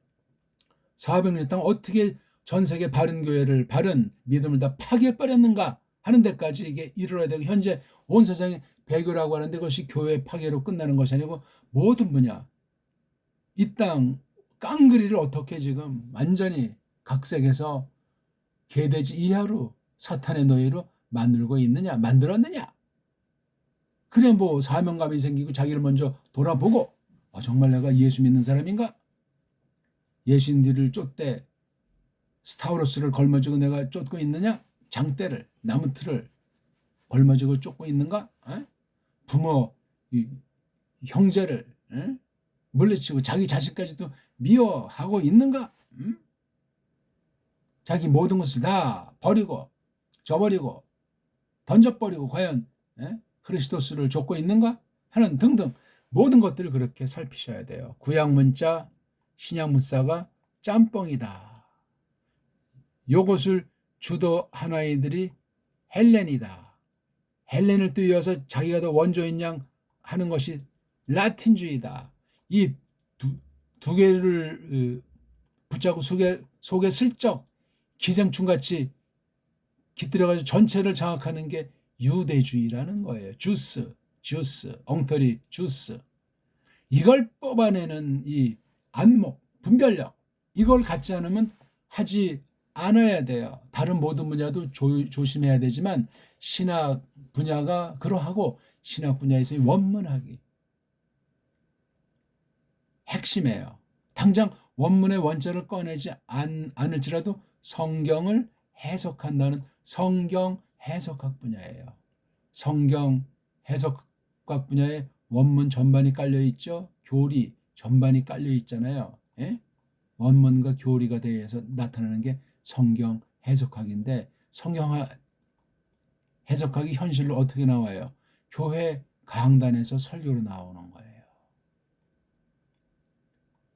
400년 동안 어떻게 전 세계 바른 교회를 바른 믿음을 다 파괴해버렸는가 하는 데까지 이게 이르러야 되고 현재 온 세상에 배교라고 하는데 그것이 교회 파괴로 끝나는 것이 아니고 모든 분야 이 땅 깡그리를 어떻게 지금 완전히 각색해서 개돼지 이하로 사탄의 노예로 만들고 있느냐 만들었느냐 그래 뭐 사명감이 생기고 자기를 먼저 돌아보고 정말 내가 예수 믿는 사람인가 예수님들을 쫓대 스타우로스를 걸머쥐고 내가 쫓고 있느냐 장대를 나무틀을 걸머쥐고 쫓고 있는가 부모 형제를 물리치고 자기 자식까지도 미워하고 있는가 자기 모든 것을 다 버리고 저버리고 던져버리고 과연 그리스도스를 쫓고 있는가 하는 등등 모든 것들을 그렇게 살피셔야 돼요. 구약 문자 신약 문자가 짬뽕이다. 요것을 주도한 아이들이 헬렌이다. 헬렌을 또 이어서 자기가 더 원조인 양 하는 것이 라틴주의다. 이 두 개를 붙잡고 속에 슬쩍 기생충같이 깃들여가지고 전체를 장악하는 게 유대주의라는 거예요. 주스, 엉터리 주스. 이걸 뽑아내는 이 안목, 분별력 이걸 갖지 않으면 하지 않아야 돼요. 다른 모든 분야도 조심해야 되지만 신학 분야가 그러하고 신학 분야에서 원문하기 핵심이에요. 당장 원문의 원자를 꺼내지 않을지라도 성경을 해석한다는 성경 해석학 분야예요. 성경 해석학 분야에 원문 전반이 깔려 있죠. 교리 전반이 깔려 있잖아요. 예? 원문과 교리가 대해서 나타나는 게 성경 해석학인데 성경 해석학이 현실로 어떻게 나와요? 교회 강단에서 설교로 나오는 거예요.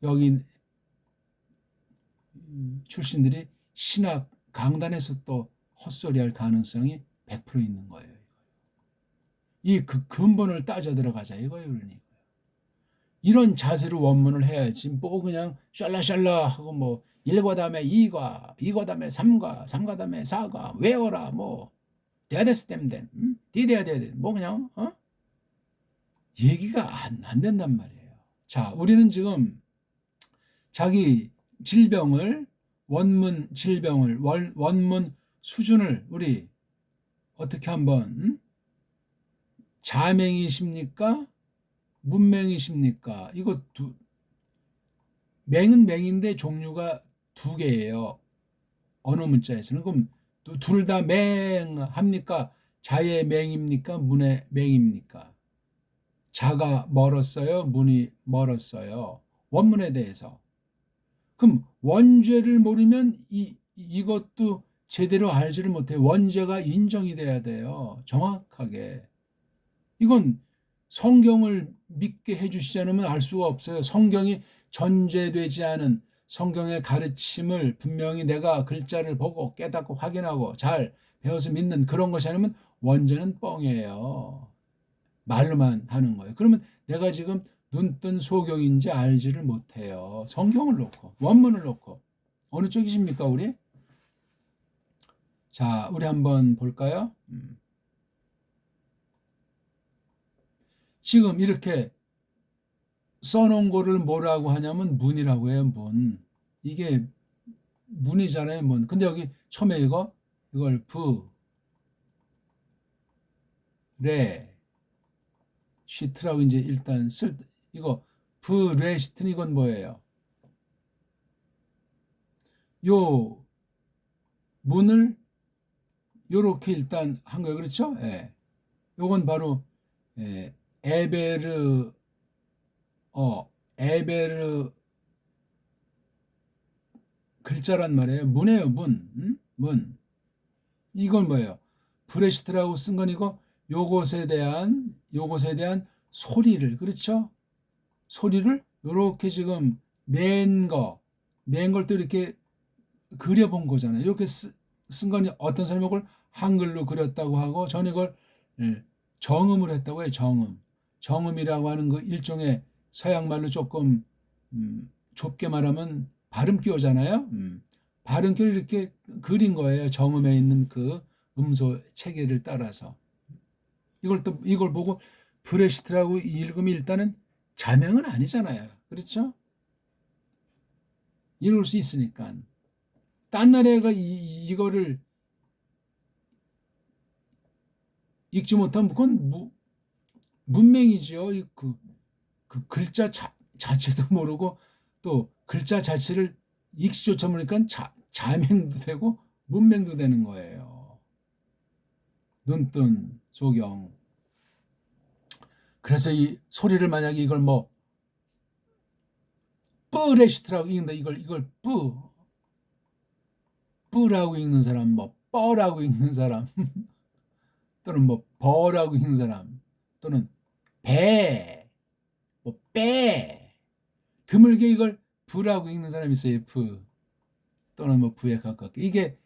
여기 출신들이 신학 강단에서 또 헛소리할 가능성이 100% 있는 거예요. 이 그 근본을 따져 들어가자 이거예요. 그러니 이런 자세로 원문을 해야지 뭐 그냥 샬라샬라 하고 뭐 1과 다음에 2과 2과 다음에 3과 3과 다음에 4과 외워라 뭐 대야데스 땜댐 디대야 돼야 뭐 그냥 얘기가 안 된단 말이에요. 자, 우리는 지금 자기 질병을 원문 질병을 원문 수준을 우리 어떻게 한번 자맹이십니까? 문맹이십니까? 이거 맹은 맹인데 종류가 두 개예요. 언어 문자에서는. 그럼 둘 다 맹합니까? 자의 맹입니까? 문의 맹입니까? 자가 멀었어요? 문이 멀었어요? 원문에 대해서. 그럼 원죄를 모르면 이것도 제대로 알지를 못해. 원죄가 인정이 돼야 돼요. 정확하게. 이건 성경을 믿게 해주시지 않으면 알 수가 없어요. 성경이 전제되지 않은 성경의 가르침을 분명히 내가 글자를 보고 깨닫고 확인하고 잘 배워서 믿는 그런 것이 아니면 원죄는 뻥이에요. 말로만 하는 거예요. 그러면 내가 지금 눈뜬 소경인지 알지를 못해요. 성경을 놓고 원문을 놓고. 어느 쪽이십니까 우리? 자, 우리 한번 볼까요? 지금 이렇게 써놓은 거를 뭐라고 하냐면 문이라고 해요. 문. 이게 문이잖아요. 문. 근데 여기 처음에 이걸 레 시트라고 이제 일단 이거 레 시트는 이건 뭐예요? 요 문을 요렇게 일단 한 거예요. 그렇죠? 예. 요건 바로 에베르 에베르 글자란 말이에요. 문이에요. 문. 이건 뭐예요? 브레시트라고 쓴 건 이거 요것에 대한 소리를 그렇죠? 소리를 요렇게 지금 낸 걸 또 이렇게 그려본 거잖아요. 이렇게 쓴 건 어떤 사람이 이걸 한글로 그렸다고 하고 저는 이걸 정음을 했다고 해요. 정음이라고 하는 그 일종의 서양 말로 조금 좁게 말하면 발음기호잖아요. 발음기를 이렇게 그린 거예요. 정음에 있는 그 음소 체계를 따라서. 이걸 보고 브레시트라고 읽으면 일단은 자명은 아니잖아요. 그렇죠? 이럴 수 있으니까. 딴 나라가 이거를 읽지 못하면 그건 문맹이죠. 그 글자 자체도 모르고 또 글자 자체를 읽지조차 모르니까 자맹도 되고 문맹도 되는 거예요. 눈뜬 소경. 그래서 이 소리를 만약에 이걸 뭐 뿌레시트라고 읽는다. 이걸 뿌라고 읽는 사람, 뭐 뻐라고 읽는 사람, 또는 뭐 버라고 읽는 사람, 또는 배, 뭐 빼. 드물게 이걸 부라고 읽는 사람이 있어요. 부. 또는 뭐 부에 가깝게. 이게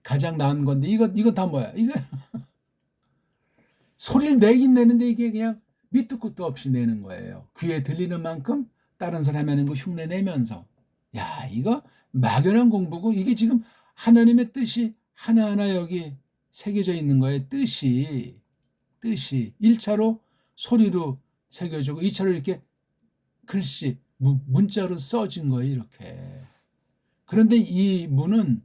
가장 나은 건데 이거 다 뭐야? 이거 소리를 내긴 내는데 이게 그냥 밑도 끝도 없이 내는 거예요. 귀에 들리는 만큼 다른 사람이 하는 거 흉내 내면서. 야, 이거 막연한 공부고 이게 지금 하나님의 뜻이 하나하나 여기 새겨져 있는 거예요. 뜻이 1차로 소리로 새겨지고 2차로 이렇게 글씨 문자로 써진 거예요. 이렇게. 그런데 이 문은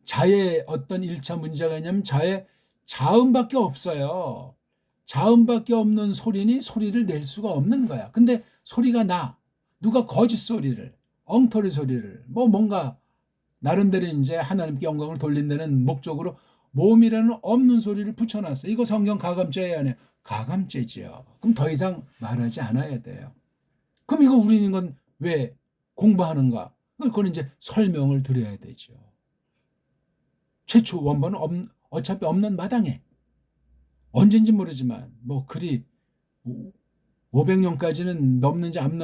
자의 어떤 1차 문제가 있냐면 자의 자음밖에 없어요. 자음밖에 없는 소리니 소리를 낼 수가 없는 거야. 근데 소리가 나. 누가 거짓 소리를, 엉터리 소리를, 뭔가 나름대로 이제 하나님께 영광을 돌린다는 목적으로 몸이라는 없는 소리를 붙여놨어. 이거 성경 가감죄에 안에 가감죄지요. 그럼 더 이상 말하지 않아야 돼요. 그럼 이거 우리는 건 왜 공부하는가? 그건 이제 설명을 드려야 되죠. 최초 원본은 어차피 없는 마당에 언젠지 모르지만 뭐 글이 500년까지는 넘는지 안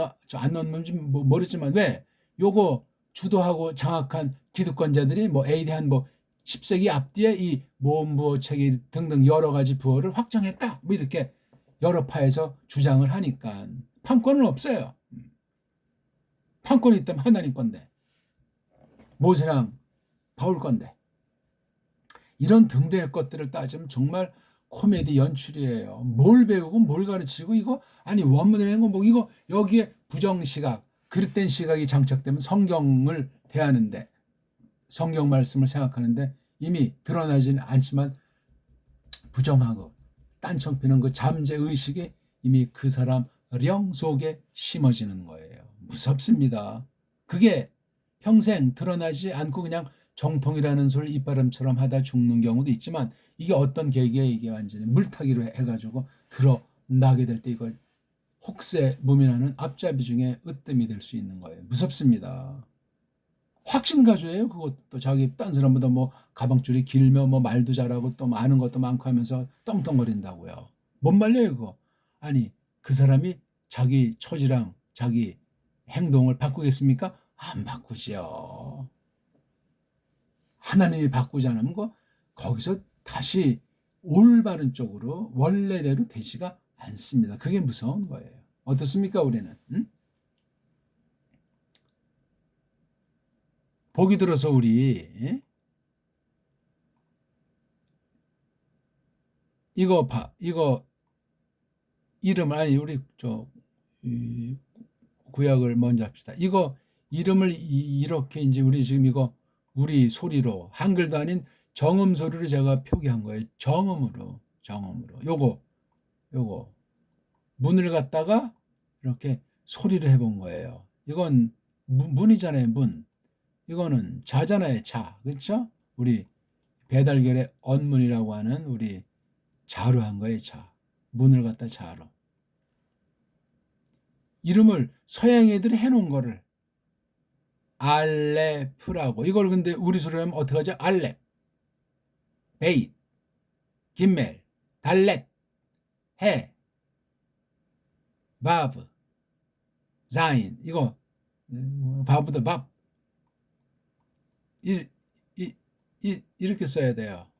넘는지 모르지만 왜 요거 주도하고 장악한 기득권자들이 뭐 AD 한 뭐 10세기 앞뒤에 이 모험부호 체계 등등 여러 가지 부호를 확정했다. 뭐 이렇게 여러 파에서 주장을 하니까 판권은 없어요. 판권이 있다면 하나님 건데 모세랑 바울 건데 이런 등등의 것들을 따지면 정말 코미디 연출이에요. 뭘 배우고 뭘 가르치고 이거 아니 원문을 한거 뭐 이거 여기에 부정시각 그릇된 시각이 장착되면 성경을 대하는데 성경 말씀을 생각하는데 이미 드러나지는 않지만 부정하고 딴청피는 그 잠재의식이 이미 그 사람 령 속에 심어지는 거예요. 무섭습니다. 그게 평생 드러나지 않고 그냥 정통이라는 소리 입바람처럼 하다 죽는 경우도 있지만 이게 어떤 계기에 이게 완전히 물타기로 해가지고 드러나게 될 때 이거 혹세 무민하는 앞잡이 중에 으뜸이 될 수 있는 거예요. 무섭습니다. 확신가주예요. 그것도 자기 딴 사람보다 뭐 가방줄이 길며 뭐 말도 잘하고 또 아는 것도 많고 하면서 떵떵거린다고요. 못 말려요 그거. 아니 그 사람이 자기 처지랑 자기 행동을 바꾸겠습니까? 안 바꾸지요. 하나님이 바꾸지 않으면 거기서 다시 올바른 쪽으로 원래대로 되지가 않습니다. 그게 무서운 거예요. 어떻습니까 우리는? 응? 보기 들어서 우리 이거 이름을 아니 우리 구약을 먼저 합시다. 이거 이름을 이렇게 이제 우리 지금 이거 우리 소리로 한글도 아닌 정음 소리로 제가 표기한 거예요. 정음으로 요거 문을 갖다가 이렇게 소리를 해본 거예요. 이건 문이잖아요. 문. 이거는 자잖아요. 자. 그렇죠? 우리 배달결의 언문이라고 하는 우리 자로 한 거예요. 자. 문을 갖다 자로. 이름을 서양 애들이 해놓은 거를 알레프라고. 이걸 근데 우리 소리로 하면 어떻게 하죠? 알렙, 베잇, 김멜, 달렛, 해, 바브, 자인. 이거 바보다 밥. 이렇게 써야 돼요.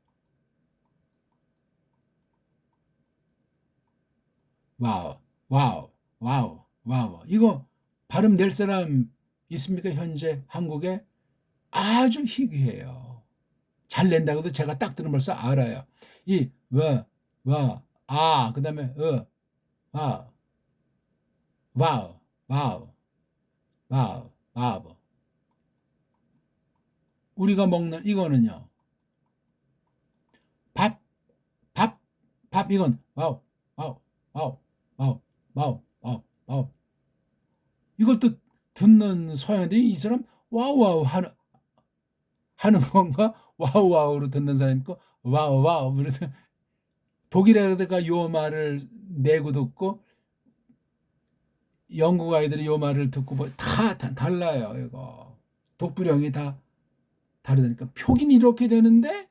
와우, 와우, 와우, 와우. 이거 발음 낼 사람 있습니까? 현재 한국에 아주 희귀해요. 잘 낸다고도 제가 딱 들으면 벌써 알아요. 이 그다음에 와우, 와우, 와우, 와우, 와우. 우리가 먹는 이거는요. 밥, 밥, 밥 이건 와우, 와우, 와우, 와우, 와우, 와우, 와우. 이것도 듣는 서양들이 이 사람 와우 와우 하는 건가? 와우 와우로 듣는 사람이 있고 와우 와우 독일애가 요 말을 내고 듣고 영국 아이들이 요 말을 듣고 다 달라요. 이거 독불형이 다 다르다니까. 표기는 이렇게 되는데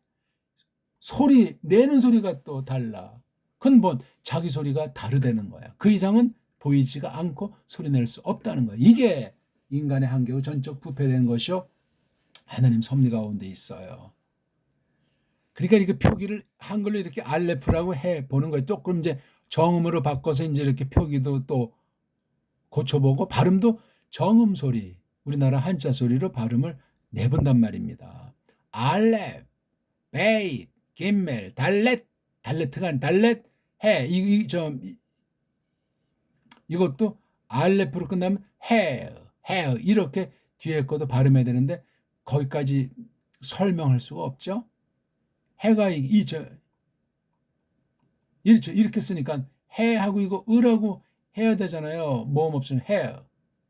소리 내는 소리가 또 달라. 근본 자기 소리가 다르다는 거야. 그 이상은 보이지가 않고 소리 낼 수 없다는 거야. 이게 인간의 한계고 전적 부패된 것이요 하나님 섭리 가운데 있어요. 그러니까 이거 표기를 한글로 이렇게 알레프라고 해 보는 거예요. 또 그럼 이제 정음으로 바꿔서 이제 이렇게 표기도 또 고쳐보고 발음도 정음 소리, 우리나라 한자 소리로 발음을 내본단 말입니다. 알렙, 베잇, 김멜, 달렛가 아닌 달렛, 해. 이것도 알렙으로 끝나면 해 이렇게 뒤에 것도 발음해야 되는데 거기까지 설명할 수가 없죠. 해가 이렇게 쓰니까 해하고 이거 을하고 해야 되잖아요. 모음 없으면 해.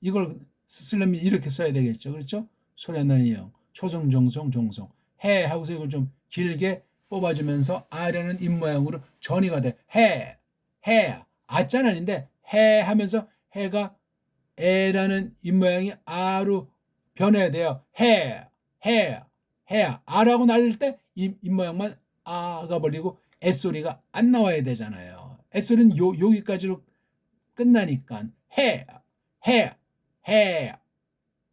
이걸 쓰려면 이렇게 써야 되겠죠. 그렇죠? 소리 안 나는 이형. 초성, 정성, 종성. 해 하고서 이걸 좀 길게 뽑아주면서 아라는 입모양으로 전이가 돼. 해. 아자는 아닌데 해 하면서 해가 에라는 입모양이 아로 변해야 돼요. 해. 아라고 날릴 때 입모양만 아가 벌리고 S소리가 안 나와야 되잖아요. S소리는 여기까지로 끝나니까 해.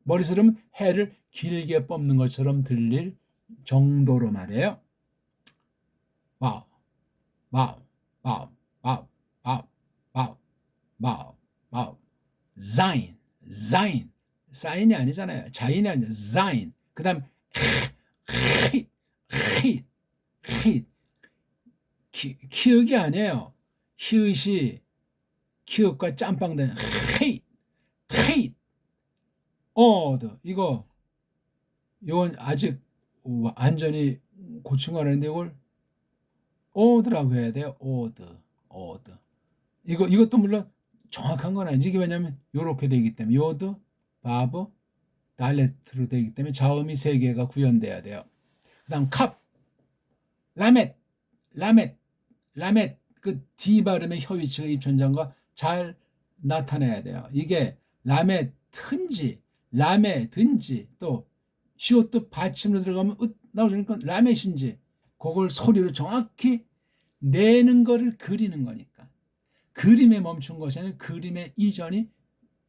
머리스름은 해를 길게 뽑는 것처럼 들릴 정도로 말이에요. 와우, 와우, 와우, 와우, 와우, 와우, 와우, 와우. sein. 사인이 아니잖아요. 자인이 아니잖아요. sein. 그 다음 hit. 키읔이 아니에요. 히읗이 키읔과 짬빵된 hit. 이건 아직 완전히 고친 거 아닌데 이걸 오드라고 해야 돼요. 오드. 이것도 물론 정확한 건 아니지. 이게 왜냐면 이렇게 되기 때문에 요드, 바브, 달레트로 되기 때문에 자음이 3개가 구현돼야 돼요. 그다음 캅, 라멧. 그 D 발음의 혀 위치가 입천장과 잘 나타내야 돼요. 이게 라멧은지, 라멧든지 또 시옷도 받침으로 들어가면 나오니까 라멧인지 그걸 소리로 정확히 내는 거를 그리는 거니까. 그림에 멈춘 것이 아니라 그림의 이전이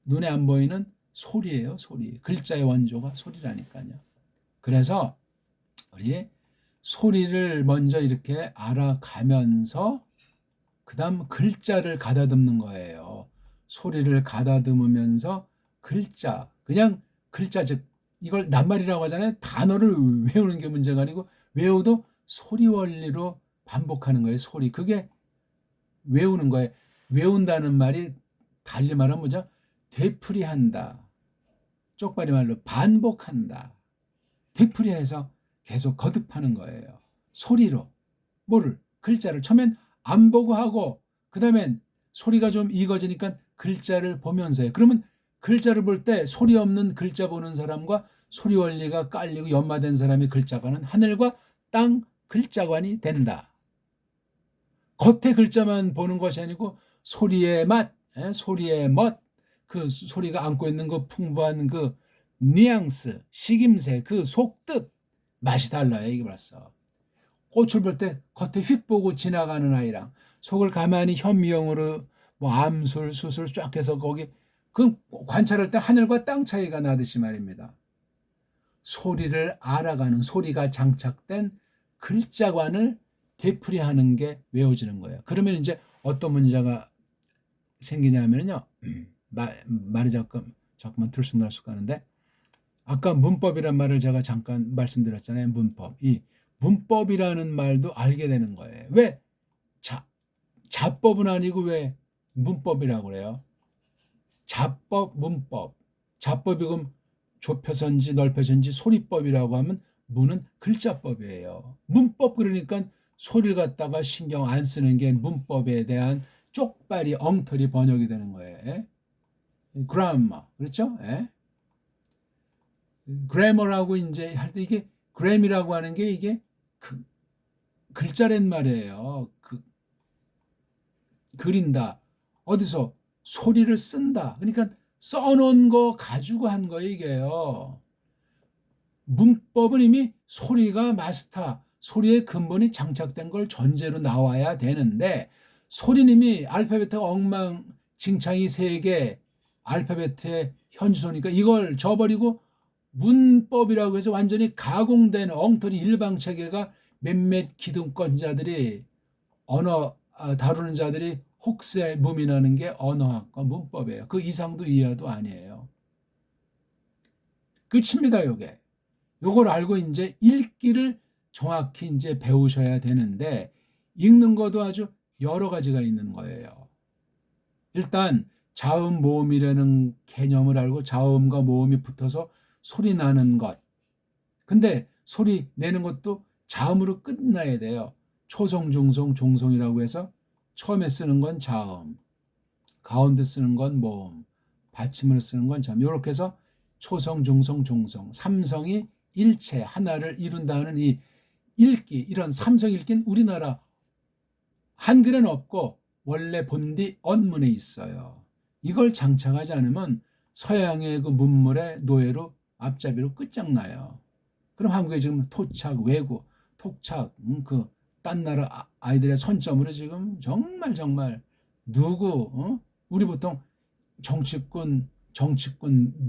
눈에 안 보이는 소리예요. 소리. 글자의 원조가 소리라니까요. 그래서 우리 소리를 먼저 이렇게 알아가면서 그 다음 글자를 가다듬는 거예요. 소리를 가다듬으면서 글자, 그냥 글자, 즉 이걸 낱말이라고 하잖아요. 단어를 외우는 게 문제가 아니고 외워도 소리 원리로 반복하는 거예요. 소리. 그게 외우는 거예요. 외운다는 말이 달리 말하면 뭐죠? 되풀이한다. 쪽발이 말로 반복한다. 되풀이해서 계속 거듭하는 거예요. 소리로. 글자를 처음엔 안 보고 하고 그 다음엔 소리가 좀 익어지니까 글자를 보면서 해요. 그러면 글자를 볼 때 소리 없는 글자 보는 사람과 소리 원리가 깔리고 연마된 사람의 글자관은 하늘과 땅 글자관이 된다. 겉에 글자만 보는 것이 아니고 소리의 맛, 소리의 멋, 그 소리가 안고 있는 그 풍부한 그 뉘앙스, 식임새, 그 속뜻, 맛이 달라요. 이게 벌써. 꽃을 볼 때 겉에 휙 보고 지나가는 아이랑 속을 가만히 현미경으로 뭐 암술, 수술 쫙 해서 거기 그 관찰할 때 하늘과 땅 차이가 나듯이 말입니다. 소리를 알아가는 소리가 장착된 글자관을 되풀이하는 게 외워지는 거예요. 그러면 이제 어떤 문제가 생기냐면요. 말이 자꾸만 들쑥날쑥 하는데 아까 문법이란 말을 제가 잠깐 말씀드렸잖아요. 문법. 이 문법이라는 말도 알게 되는 거예요. 왜 자법은 아니고 왜 문법이라고 그래요? 자법, 문법. 자법이 그럼 좁혀서인지 넓혀서인지 소리법이라고 하면 문은 글자법이에요. 문법 그러니까 소리를 갖다가 신경 안 쓰는 게 문법에 대한 쪽발이 엉터리 번역이 되는 거예요. 그라마 그렇죠? 그래머라고 이제 할 때 이게 그램이라고 하는 게 이게 글자란 말이에요. 그린다. 어디서 소리를 쓴다. 그러니까 써놓은 거 가지고 한 거예요, 이게요. 문법은 이미 소리가 마스터, 소리의 근본이 장착된 걸 전제로 나와야 되는데 소리는 이미 알파벳 엉망진창이 3개 알파벳의 현주소니까 이걸 저버리고 문법이라고 해서 완전히 가공된 엉터리 일방체계가 몇몇 기득권자들이 언어 다루는 자들이 혹세 무민하는 게 언어학과 문법이에요. 그 이상도 이하도 아니에요. 끝입니다, 요게. 요걸 알고 이제 읽기를 정확히 이제 배우셔야 되는데 읽는 것도 아주 여러 가지가 있는 거예요. 일단 자음 모음이라는 개념을 알고 자음과 모음이 붙어서 소리 나는 것. 근데 소리 내는 것도 자음으로 끝나야 돼요. 초성, 중성, 종성이라고 해서 처음에 쓰는 건 자음, 가운데 쓰는 건 모음, 받침으로 쓰는 건 자음. 이렇게 해서 초성, 중성, 종성, 삼성이 일체 하나를 이룬다는 이 읽기, 이런 삼성 읽기는 우리나라 한글에는 없고 원래 본디 언문에 있어요. 이걸 장착하지 않으면 서양의 그 문물의 노예로 앞잡이로 끝장나요. 그럼 한국에 지금 토착, 외고, 토착, 딴 나라 아이들의 선점으로 지금 정말 누구 우리 보통 정치꾼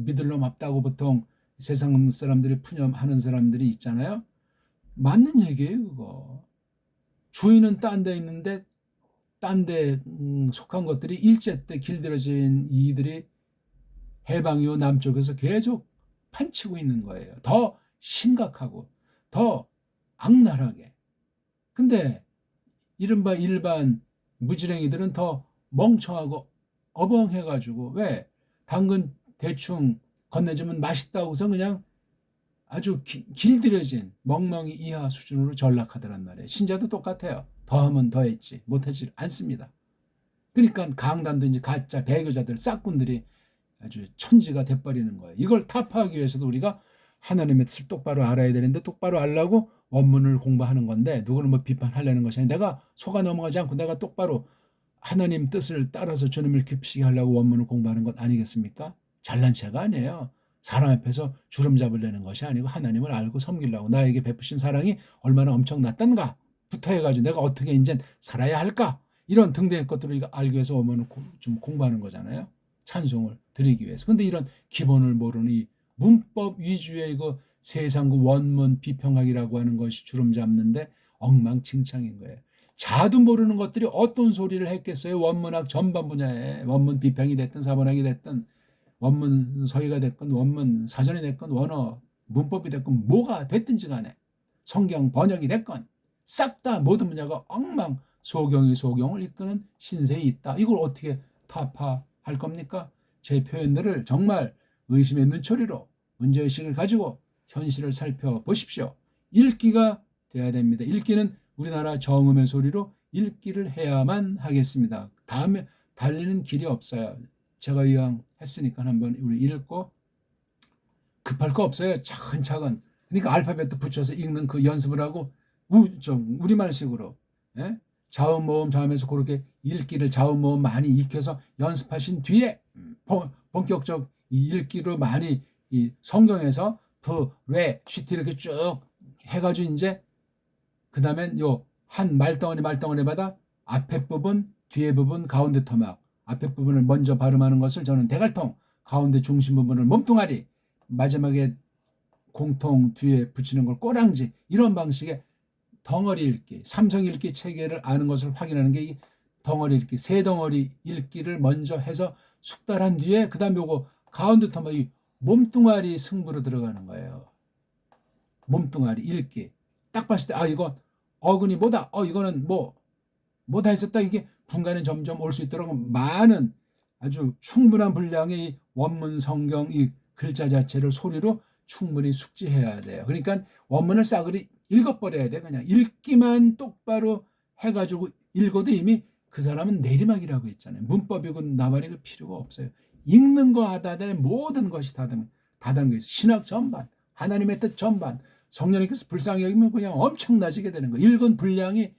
믿을 놈 없다고 보통 세상 사람들이 푸념하는 사람들이 있잖아요. 맞는 얘기예요, 그거. 주인은 딴 데 있는데 딴 데 속한 것들이 일제 때 길들여진 이들이 해방 이후 남쪽에서 계속 판치고 있는 거예요. 더 심각하고 더 악랄하게. 근데 이른바 일반 무지랭이들은 더 멍청하고 어벙해가지고 왜 당근 대충 건네주면 맛있다고서 그냥 아주 길들여진 멍멍이 이하 수준으로 전락하더란 말이에요. 신자도 똑같아요. 더하면 더했지 못하지 않습니다. 그러니까 강단도 이제 가짜 배교자들 싹군들이 아주 천지가 돼버리는 거예요. 이걸 타파하기 위해서도 우리가 하나님의 뜻을 똑바로 알아야 되는데 똑바로 알라고 원문을 공부하는 건데 누구를 뭐 비판하려는 것이 아니라 내가 속아 넘어가지 않고 내가 똑바로 하나님 뜻을 따라서 주님을 기쁘시게 하려고 원문을 공부하는 것 아니겠습니까? 잘난 체가 아니에요. 사람 앞에서 주름 잡으려는 것이 아니고 하나님을 알고 섬기려고 나에게 베푸신 사랑이 얼마나 엄청났던가 부터 해가지고 내가 어떻게 이제 살아야 할까 이런 등등의 것들을 알기 위해서 원문을 좀 공부하는 거잖아요. 찬송을 드리기 위해서. 근데 이런 기본을 모르는 이 문법 위주의 이거 세상 그 원문 비평학이라고 하는 것이 주름 잡는데 엉망진창인 거예요. 자도 모르는 것들이 어떤 소리를 했겠어요. 원문학 전반 분야에 원문 비평이 됐든 사본학이 됐든 원문 서기가 됐건 원문 사전이 됐건 원어 문법이 됐건 뭐가 됐든지 간에 성경 번역이 됐건 싹 다 모든 분야가 엉망 소경이 소경을 이끄는 신세에 있다. 이걸 어떻게 타파할 겁니까? 제 표현들을 정말 의심의 눈초리로 문제의식을 가지고 현실을 살펴보십시오. 읽기가 돼야 됩니다. 읽기는 우리나라 정음의 소리로 읽기를 해야만 하겠습니다. 다음에 달리는 길이 없어요. 제가 이왕 했으니까 한번 우리 읽고 급할 거 없어요. 차근차근. 그러니까 알파벳도 붙여서 읽는 그 연습을 하고 우리말식으로 자음 모음 자음에서 그렇게 읽기를 자음 모음 많이 익혀서 연습하신 뒤에 본격적 읽기로 많이 이 성경에서 레, 쉬티 이렇게 쭉 해가지고 이제 그 다음엔 요 한 말덩어리마다 앞에 부분, 뒤에 부분, 가운데 토막 앞에 부분을 먼저 발음하는 것을 저는 대갈통, 가운데 중심 부분을 몸뚱아리, 마지막에 공통 뒤에 붙이는 걸 꼬랑지 이런 방식의 덩어리 읽기, 삼성 읽기 체계를 아는 것을 확인하는 게 이 덩어리 읽기, 세 덩어리 읽기를 먼저 해서 숙달한 뒤에 그 다음 요거 가운데 토막 이 몸뚱아리 승부로 들어가는 거예요. 몸뚱아리 읽기. 딱 봤을 때 이거 어근이 뭐다. 이거는 뭐다 했었다. 이게 분간이 점점 올 수 있도록 많은 아주 충분한 분량의 원문 성경 이 글자 자체를 소리로 충분히 숙지해야 돼요. 그러니까 원문을 싸그리 읽어버려야 돼. 그냥 읽기만 똑바로 해가지고 읽어도 이미 그 사람은 내리막이라고 했잖아요. 문법이고 나발이고 필요가 없어요. 읽는 거 하다 내 모든 것이 다 담겨 있어. 신학 전반, 하나님의 뜻 전반, 성령님께서 불쌍히 여기면 그냥 엄청나지게 되는 거. 읽은 분량이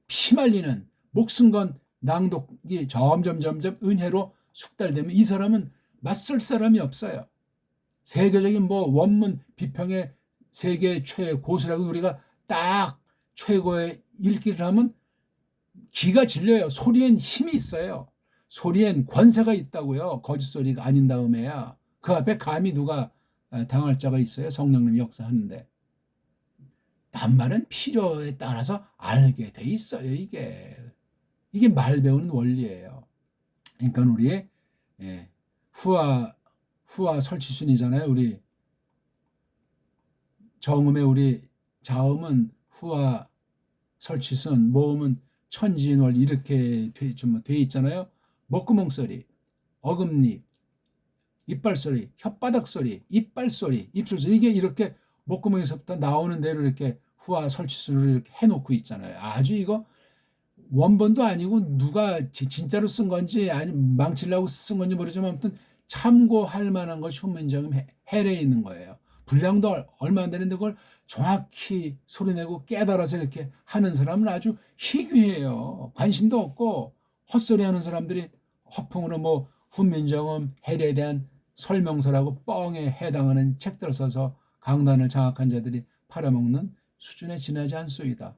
피말리는 목숨 건 낭독이 점점 은혜로 숙달되면 이 사람은 맞설 사람이 없어요. 세계적인 원문 비평의 세계 최 고수라고 우리가 딱 최고의 읽기를 하면 기가 질려요. 소리엔 힘이 있어요. 소리엔 권세가 있다고요. 거짓소리가 아닌 다음에야. 그 앞에 감히 누가 당할 자가 있어요. 성령님 역사하는데. 낱말은 필요에 따라서 알게 돼 있어요. 이게 말 배우는 원리예요. 그러니까 우리의 후와 설치순이잖아요. 우리 정음의 우리 자음은 후와 설치순, 모음은 천지인월 이렇게 돼 있잖아요. 목구멍 소리, 어금니, 이빨 소리, 혓바닥 소리, 이빨 소리, 입술 소리 이게 이렇게 목구멍에서부터 나오는 대로 이렇게 후와 설치순으로 이렇게 해놓고 있잖아요. 아주 이거 원본도 아니고 누가 진짜로 쓴 건지 아니면 망치려고 쓴 건지 모르지만 아무튼 참고할 만한 것이 훈민정음 해례에 있는 거예요. 분량도 얼마 안 되는데 그걸 정확히 소리내고 깨달아서 이렇게 하는 사람은 아주 희귀해요. 관심도 없고 헛소리하는 사람들이 허풍으로 훈민정음 해례에 대한 설명서라고 뻥에 해당하는 책들 써서 강단을 장악한 자들이 팔아먹는 수준에 지나지 않소이다.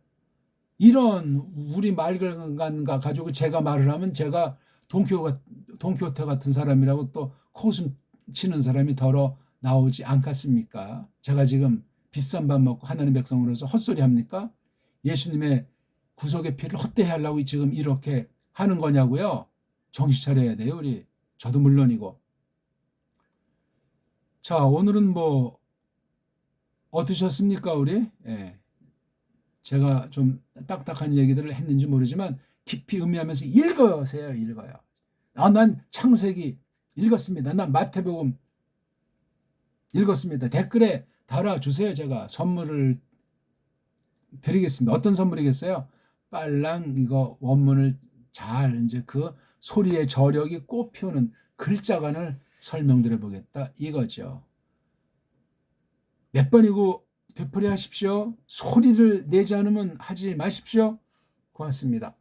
이런 우리 말간과 가지고 제가 말을 하면 제가 돈키호테 같은 사람이라고 또 코웃음 치는 사람이 더러 나오지 않겠습니까? 제가 지금 비싼 밥 먹고 하나님 백성으로서 헛소리 합니까? 예수님의 구속의 피를 헛되이 하려고 지금 이렇게 하는 거냐고요? 정신 차려야 돼요, 우리. 저도 물론이고. 자, 오늘은 뭐 어떠셨습니까, 우리? 예. 제가 좀 딱딱한 얘기들을 했는지 모르지만 깊이 음미하면서 읽어세요, 읽어요. 난 창세기 읽었습니다. 난 마태복음 읽었습니다. 댓글에 달아주세요. 제가 선물을 드리겠습니다. 어떤 선물이겠어요? 빨랑 이거 원문을 잘 이제 그 소리의 저력이 꽃피우는 글자간을 설명드려 보겠다 이거죠. 몇 번이고 되풀이 하십시오. 소리를 내지 않으면 하지 마십시오. 고맙습니다.